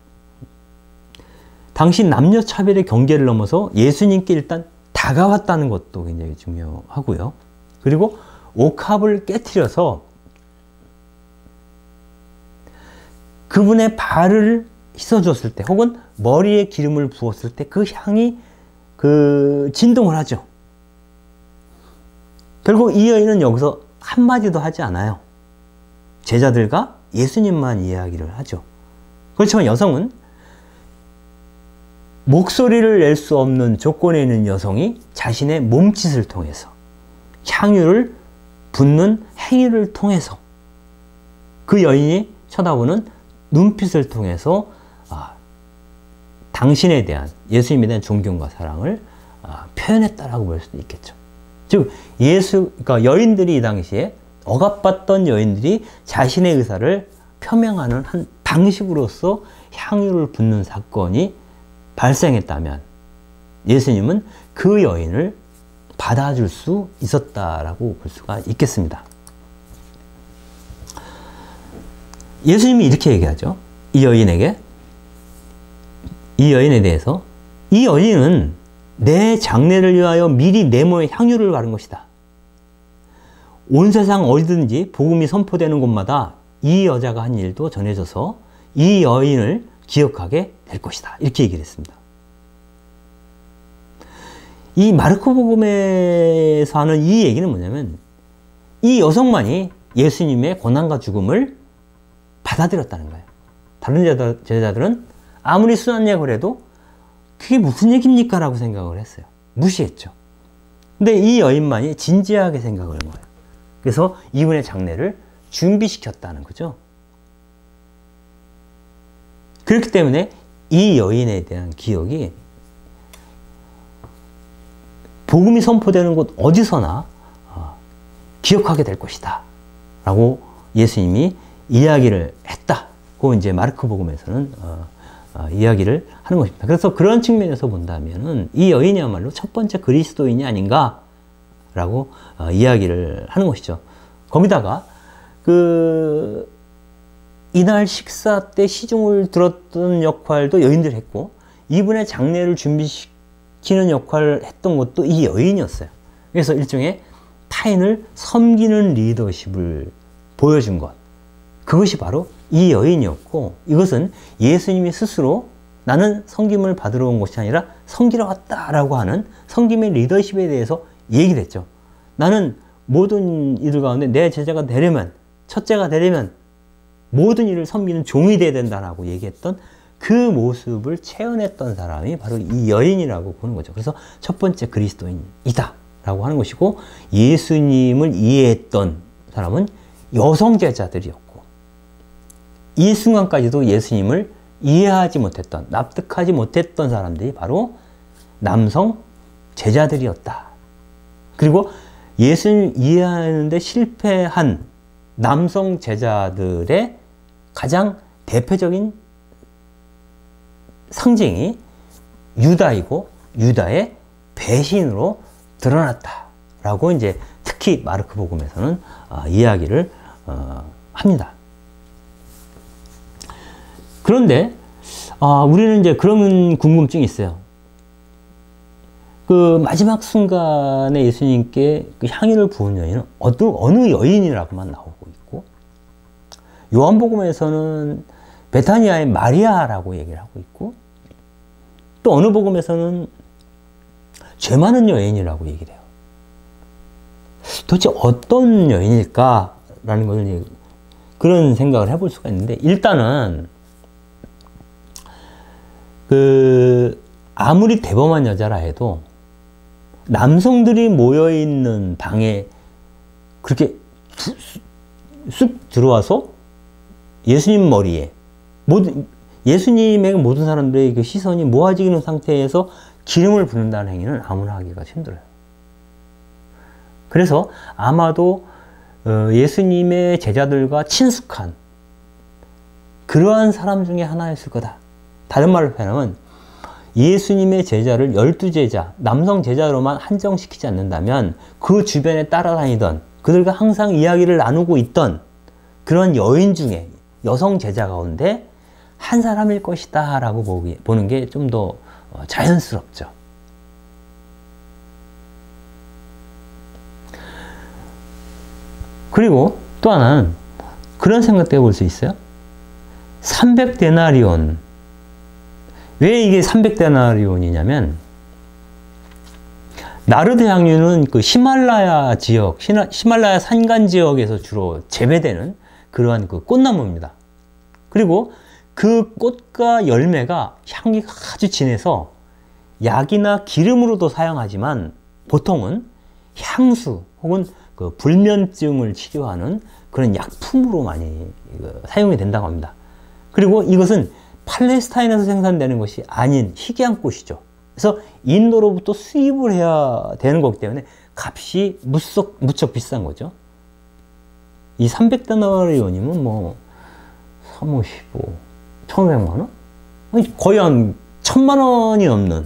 당시 남녀 차별의 경계를 넘어서 예수님께 일단 다가왔다는 것도 굉장히 중요하고요. 그리고 옥합을 깨트려서 그분의 발을 씻어줬을 때 혹은 머리에 기름을 부었을 때 그 향이 진동을 하죠. 결국 이 여인은 여기서 한마디도 하지 않아요. 제자들과 예수님만 이야기를 하죠. 그렇지만 여성은 목소리를 낼 수 없는 조건에 있는 여성이 자신의 몸짓을 통해서 향유를 붓는 행위를 통해서 그 여인이 쳐다보는 눈빛을 통해서 당신에 대한 예수님에 대한 존경과 사랑을 표현했다라고 볼 수도 있겠죠. 즉 그러니까 여인들이 이 당시에 억압받던 여인들이 자신의 의사를 표명하는 한 방식으로서 향유를 붓는 사건이 발생했다면 예수님은 그 여인을 받아줄 수 있었다라고 볼 수가 있겠습니다. 예수님이 이렇게 얘기하죠. 이 여인에 대해서 이 여인은 내 장례를 위하여 미리 내 몸에 향유를 바른 것이다. 온 세상 어디든지 복음이 선포되는 곳마다 이 여자가 한 일도 전해져서 이 여인을 기억하게 될 것이다. 이렇게 얘기를 했습니다. 이 마르코복음에서 하는 이 얘기는 뭐냐면 이 여성만이 예수님의 고난과 죽음을 받아들였다는 거예요. 다른 제자들은 아무리 순한 얘기를 해도 그게 무슨 얘기입니까? 라고 생각을 했어요. 무시했죠. 근데 이 여인만이 진지하게 생각을 한 거예요. 그래서 이분의 장례를 준비시켰다는 거죠. 그렇기 때문에 이 여인에 대한 기억이 복음이 선포되는 곳 어디서나 기억하게 될 것이다 라고 예수님이 이야기를 했다고 이제 마르코복음에서는 이야기를 하는 것입니다. 그래서 그런 측면에서 본다면은 이 여인이야말로 첫 번째 그리스도인이 아닌가라고 이야기를 하는 것이죠. 거기다가 이날 식사 때 시중을 들었던 역할도 여인들이 했고 이분의 장례를 지키는 역할을 했던 것도 이 여인이었어요. 그래서 일종의 타인을 섬기는 리더십을 보여준 것. 그것이 바로 이 여인이었고, 이것은 예수님이 스스로 나는 섬김을 받으러 온 것이 아니라 섬기러 왔다라고 하는 섬김의 리더십에 대해서 얘기를 했죠. 나는 모든 이들 가운데 내 제자가 되려면, 첫째가 되려면 모든 일을 섬기는 종이 되어야 된다라고 얘기했던 그 모습을 체험했던 사람이 바로 이 여인이라고 보는 거죠. 그래서 첫 번째 그리스도인이다 라고 하는 것이고, 예수님을 이해했던 사람은 여성 제자들이었고, 이 순간까지도 예수님을 이해하지 못했던, 납득하지 못했던 사람들이 바로 남성 제자들이었다. 그리고 예수님을 이해하는데 실패한 남성 제자들의 가장 대표적인 상징이 유다이고, 유다의 배신으로 드러났다라고 이제 특히 마르크 복음에서는 이야기를 합니다. 그런데 우리는 이제 그런 궁금증이 있어요. 그 마지막 순간에 예수님께 그 향유를 부은 여인은 어느 여인이라고만 나오고 있고, 요한복음에서는 베타니아의 마리아라고 얘기를 하고 있고, 또 어느 복음에서는 죄 많은 여인이라고 얘기를 해요. 도대체 어떤 여인일까라는 것을 그런 생각을 해볼 수가 있는데, 일단은 아무리 대범한 여자라 해도 남성들이 모여있는 방에 그렇게 쑥 들어와서 예수님 머리에, 예수님의 모든 사람들의 그 시선이 모아지는 상태에서 기름을 붓는다는 행위는 아무나 하기가 힘들어요. 그래서 아마도 예수님의 제자들과 친숙한 그러한 사람 중에 하나였을 거다. 다른 말로 표현하면 예수님의 제자를 12제자, 남성 제자로만 한정시키지 않는다면 그 주변에 따라다니던, 그들과 항상 이야기를 나누고 있던 그런 여인 중에, 여성 제자 가운데 한 사람일 것이다 라고 보는 게 좀 더 자연스럽죠. 그리고 또 하나는 그런 생각도 해볼 수 있어요. 300데나리온. 왜 이게 300데나리온이냐면, 나르드 향유는 그 히말라야 지역, 히말라야 산간 지역에서 주로 재배되는 그러한 그 꽃나무입니다. 그리고 그 꽃과 열매가 향기가 아주 진해서 약이나 기름으로도 사용하지만 보통은 향수 혹은 그 불면증을 치료하는 그런 약품으로 많이 사용이 된다고 합니다. 그리고 이것은 팔레스타인에서 생산되는 것이 아닌 희귀한 꽃이죠. 그래서 인도로부터 수입을 해야 되는 거기 때문에 값이 무척 비싼 거죠. 이 300데나리온이면 뭐 355, 1,500만 원? 거의 한 1,000만 원이 넘는,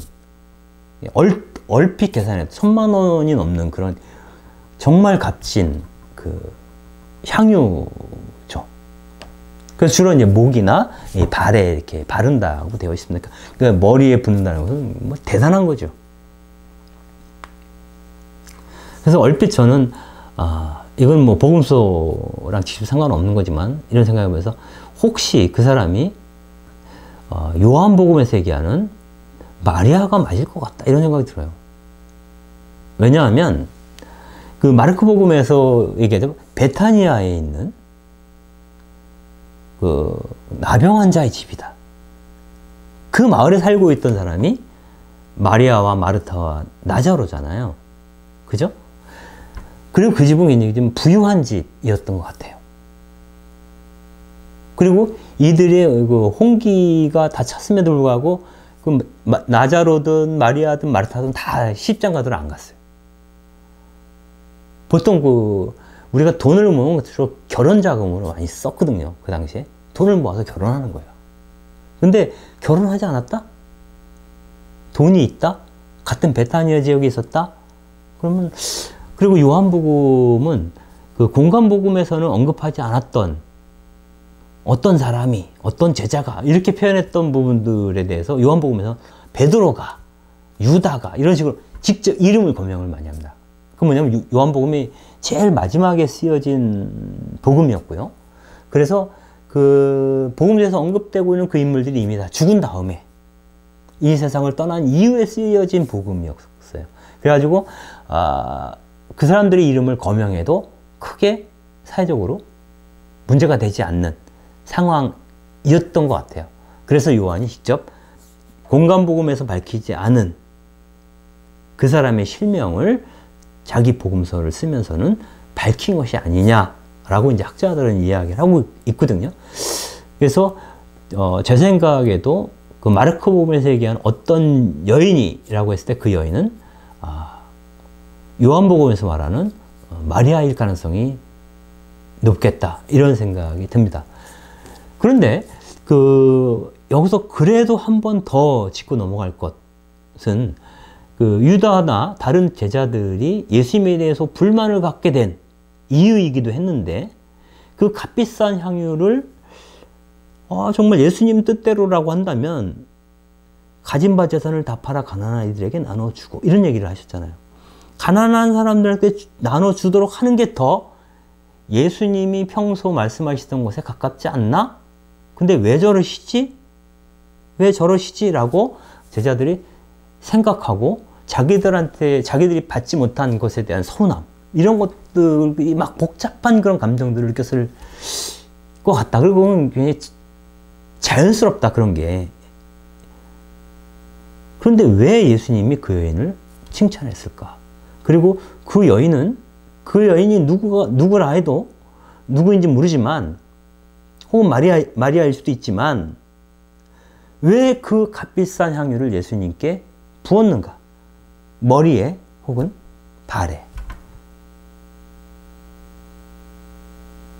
얼핏 계산해도 1,000만 원이 넘는 그런 정말 값진 그 향유죠. 그래서 주로 이제 목이나 발에 이렇게 바른다고 되어 있습니다. 그러니까 머리에 붓는다는 것은 뭐 대단한 거죠. 그래서 얼핏 저는 이건 뭐 복음서랑 직접 상관없는 거지만 이런 생각해보면서 혹시 그 사람이 요한복음에서 얘기하는 마리아가 맞을 것 같다 이런 생각이 들어요. 왜냐하면 그 마르크 복음에서 얘기하자면 베타니아에 있는 그 나병 환자의 집이다. 그 마을에 살고 있던 사람이 마리아와 마르타와 나자로잖아요. 그죠? 그리고 그 집은 굉장히 좀 부유한 집이었던 것 같아요. 그리고 이들의 그 홍기가 다 찼음에도 불구하고 그 나자로든 마리아든 마르타든 다 시집장가들은 안 갔어요. 보통 우리가 돈을 모으면 주로 결혼 자금으로 많이 썼거든요. 그 당시에 돈을 모아서 결혼하는 거예요. 근데 결혼하지 않았다? 돈이 있다? 같은 베타니아 지역에 있었다? 그러면, 그리고 요한복음은 그 공간복음에서는 언급하지 않았던 어떤 사람이, 어떤 제자가 이렇게 표현했던 부분들에 대해서 요한복음에서 베드로가 유다가 이런 식으로 직접 이름을 거명을 많이 합니다. 그 뭐냐면 요한복음이 제일 마지막에 쓰여진 복음이었고요. 그래서 그 복음에서 언급되고 있는 그 인물들이 이미 다 죽은 다음에 이 세상을 떠난 이후에 쓰여진 복음이었어요. 그래가지고 그 사람들의 이름을 거명해도 크게 사회적으로 문제가 되지 않는 상황이었던 것 같아요. 그래서 요한이 직접 공간복음에서 밝히지 않은 그 사람의 실명을 자기 복음서를 쓰면서는 밝힌 것이 아니냐라고 이제 학자들은 이야기를 하고 있거든요. 그래서 제 생각에도 그 마르코 복음에서 얘기한 어떤 여인이라고 했을 때 그 여인은 요한복음에서 말하는 마리아일 가능성이 높겠다 이런 생각이 듭니다. 그런데 여기서 그래도 한 번 더 짚고 넘어갈 것은 그 유다나 다른 제자들이 예수님에 대해서 불만을 갖게 된 이유이기도 했는데 그 값비싼 향유를 정말 예수님 뜻대로라고 한다면 가진 바 재산을 다 팔아 가난한 아이들에게 나눠주고 이런 얘기를 하셨잖아요. 가난한 사람들한테 나눠주도록 하는 게 더 예수님이 평소 말씀하시던 것에 가깝지 않나? 근데 왜 저러시지? 왜 저러시지? 라고 제자들이 생각하고 자기들이 받지 못한 것에 대한 서운함 이런 것들이 막 복잡한 그런 감정들을 느꼈을 것 같다. 그리고 굉장히 자연스럽다 그런 게. 그런데 왜 예수님이 그 여인을 칭찬했을까? 그리고 그 여인이 누구라 해도 누구인지 모르지만 혹은 마리아일 수도 있지만 왜 그 값비싼 향유를 예수님께 부었는가? 머리에 혹은 발에.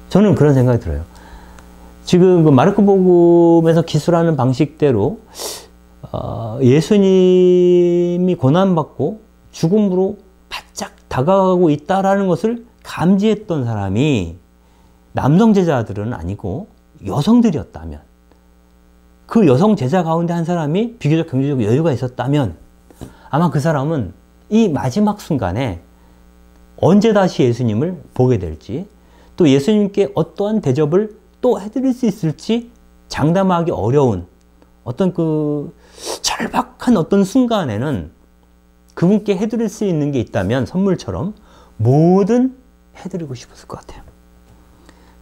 저는 그런 생각이 들어요. 지금 그 마르코 복음에서 기술하는 방식대로 예수님이 고난받고 죽음으로 바짝 다가가고 있다라는 것을 감지했던 사람이 남성 제자들은 아니고 여성들이었다면, 그 여성 제자 가운데 한 사람이 비교적 경제적 여유가 있었다면 아마 그 사람은 이 마지막 순간에 언제 다시 예수님을 보게 될지, 또 예수님께 어떠한 대접을 또 해드릴 수 있을지 장담하기 어려운 어떤 그 절박한 어떤 순간에는 그분께 해드릴 수 있는 게 있다면 선물처럼 뭐든 해드리고 싶었을 것 같아요.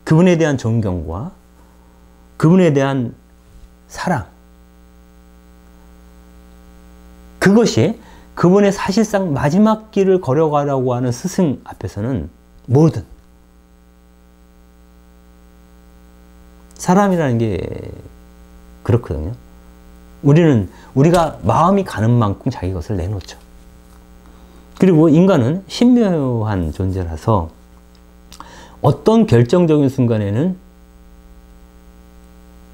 그분에 대한 존경과 그분에 대한 사랑, 그것이 그분의 사실상 마지막 길을 걸어가려고 하는 스승 앞에서는 뭐든, 사람이라는 게 그렇거든요. 우리가 마음이 가는 만큼 자기 것을 내놓죠. 그리고 인간은 신묘한 존재라서 어떤 결정적인 순간에는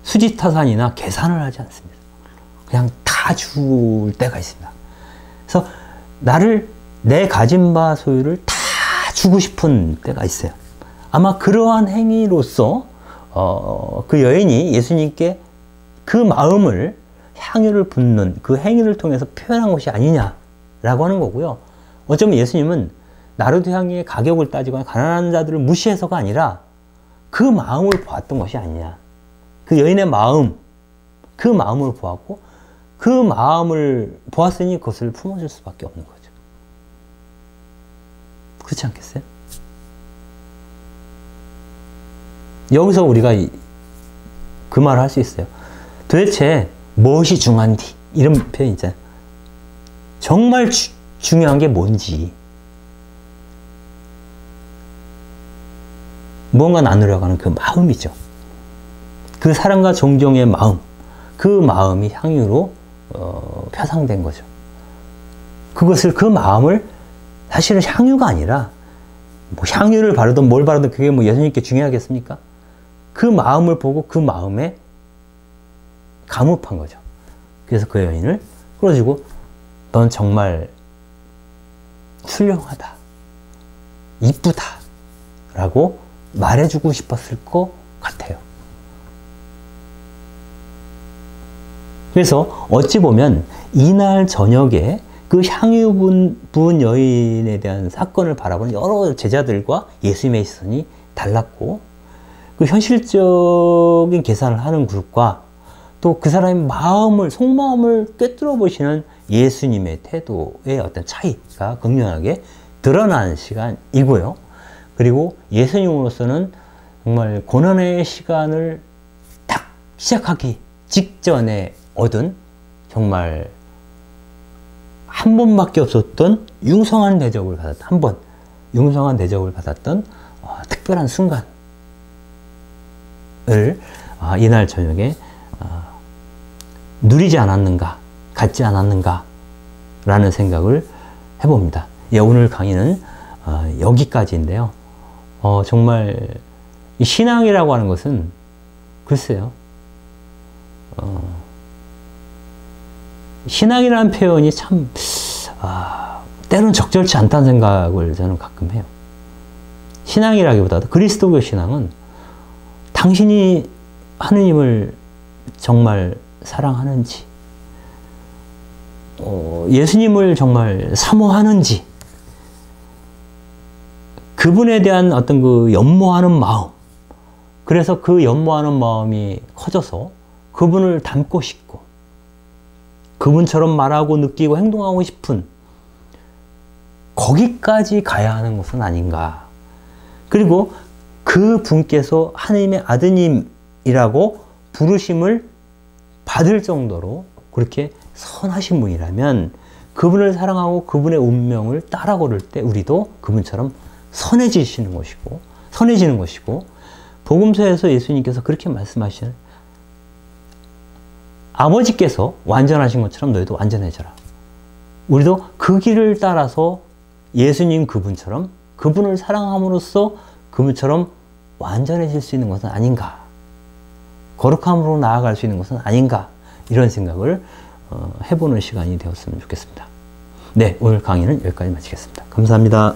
수지타산이나 계산을 하지 않습니다. 그냥 다 줄 때가 있습니다. 그래서 내 가진 바 소유를 다 주고 싶은 때가 있어요. 아마 그러한 행위로서 그 여인이 예수님께 그 마음을, 향유를 붓는 그 행위를 통해서 표현한 것이 아니냐라고 하는 거고요. 어쩌면 예수님은 나르도 향유의 가격을 따지거나 가난한 자들을 무시해서가 아니라 그 마음을 보았던 것이 아니냐. 그 여인의 마음, 그 마음을 보았고 그 마음을 보았으니 그것을 품어줄 수밖에 없는 거죠. 그렇지 않겠어요? 여기서 우리가 그 말을 할 수 있어요. 도대체 무엇이 중요한디? 이런 표현 있잖아요. 정말 중요한 게 뭔지, 무언가 나누려고 하는 그 마음이죠. 그 사랑과 존경의 마음, 그 마음이 향유로 표상된 거죠. 그 마음을, 사실은 향유가 아니라 뭐 향유를 바르든 뭘 바르든 그게 뭐 예수님께 중요하겠습니까? 그 마음을 보고 그 마음에 감흡한 거죠. 그래서 그 여인을 끌어주고 넌 정말 훌륭하다, 이쁘다 라고 말해주고 싶었을 것 같아요. 그래서 어찌 보면 이날 저녁에 그 향유 부은 여인에 대한 사건을 바라보는 여러 제자들과 예수님의 시선이 달랐고, 그 현실적인 계산을 하는 그룹과 또 그 사람의 마음을, 속마음을 꿰뚫어 보시는 예수님의 태도의 어떤 차이가 극명하게 드러나는 시간이고요. 그리고 예수님으로서는 정말 고난의 시간을 딱 시작하기 직전에 얻은 정말 한 번밖에 없었던 융성한 대접을 받았던, 한 번 융성한 대접을 받았던 특별한 순간을 이날 저녁에 누리지 않았는가, 갖지 않았는가 라는 생각을 해봅니다. 예, 오늘 강의는 여기까지인데요. 정말 이 신앙이라고 하는 것은 글쎄요, 신앙이라는 표현이 참 때로는 적절치 않다는 생각을 저는 가끔 해요. 신앙이라기보다도 그리스도교 신앙은 당신이 하느님을 정말 사랑하는지, 예수님을 정말 사모하는지, 그분에 대한 어떤 그 연모하는 마음, 그래서 그 연모하는 마음이 커져서 그분을 닮고 싶고 그분처럼 말하고 느끼고 행동하고 싶은, 거기까지 가야 하는 것은 아닌가. 그리고 그 분께서 하나님의 아드님이라고 부르심을 받을 정도로 그렇게 선하신 분이라면 그분을 사랑하고 그분의 운명을 따라 걸을 때 우리도 그분처럼 선해지는 것이고, 복음서에서 예수님께서 그렇게 말씀하시는, 아버지께서 완전하신 것처럼 너희도 완전해져라. 우리도 그 길을 따라서 예수님 그분처럼, 그분을 사랑함으로써 그분처럼 완전해질 수 있는 것은 아닌가, 거룩함으로 나아갈 수 있는 것은 아닌가, 이런 생각을 해보는 시간이 되었으면 좋겠습니다. 네, 오늘 강의는 여기까지 마치겠습니다. 감사합니다.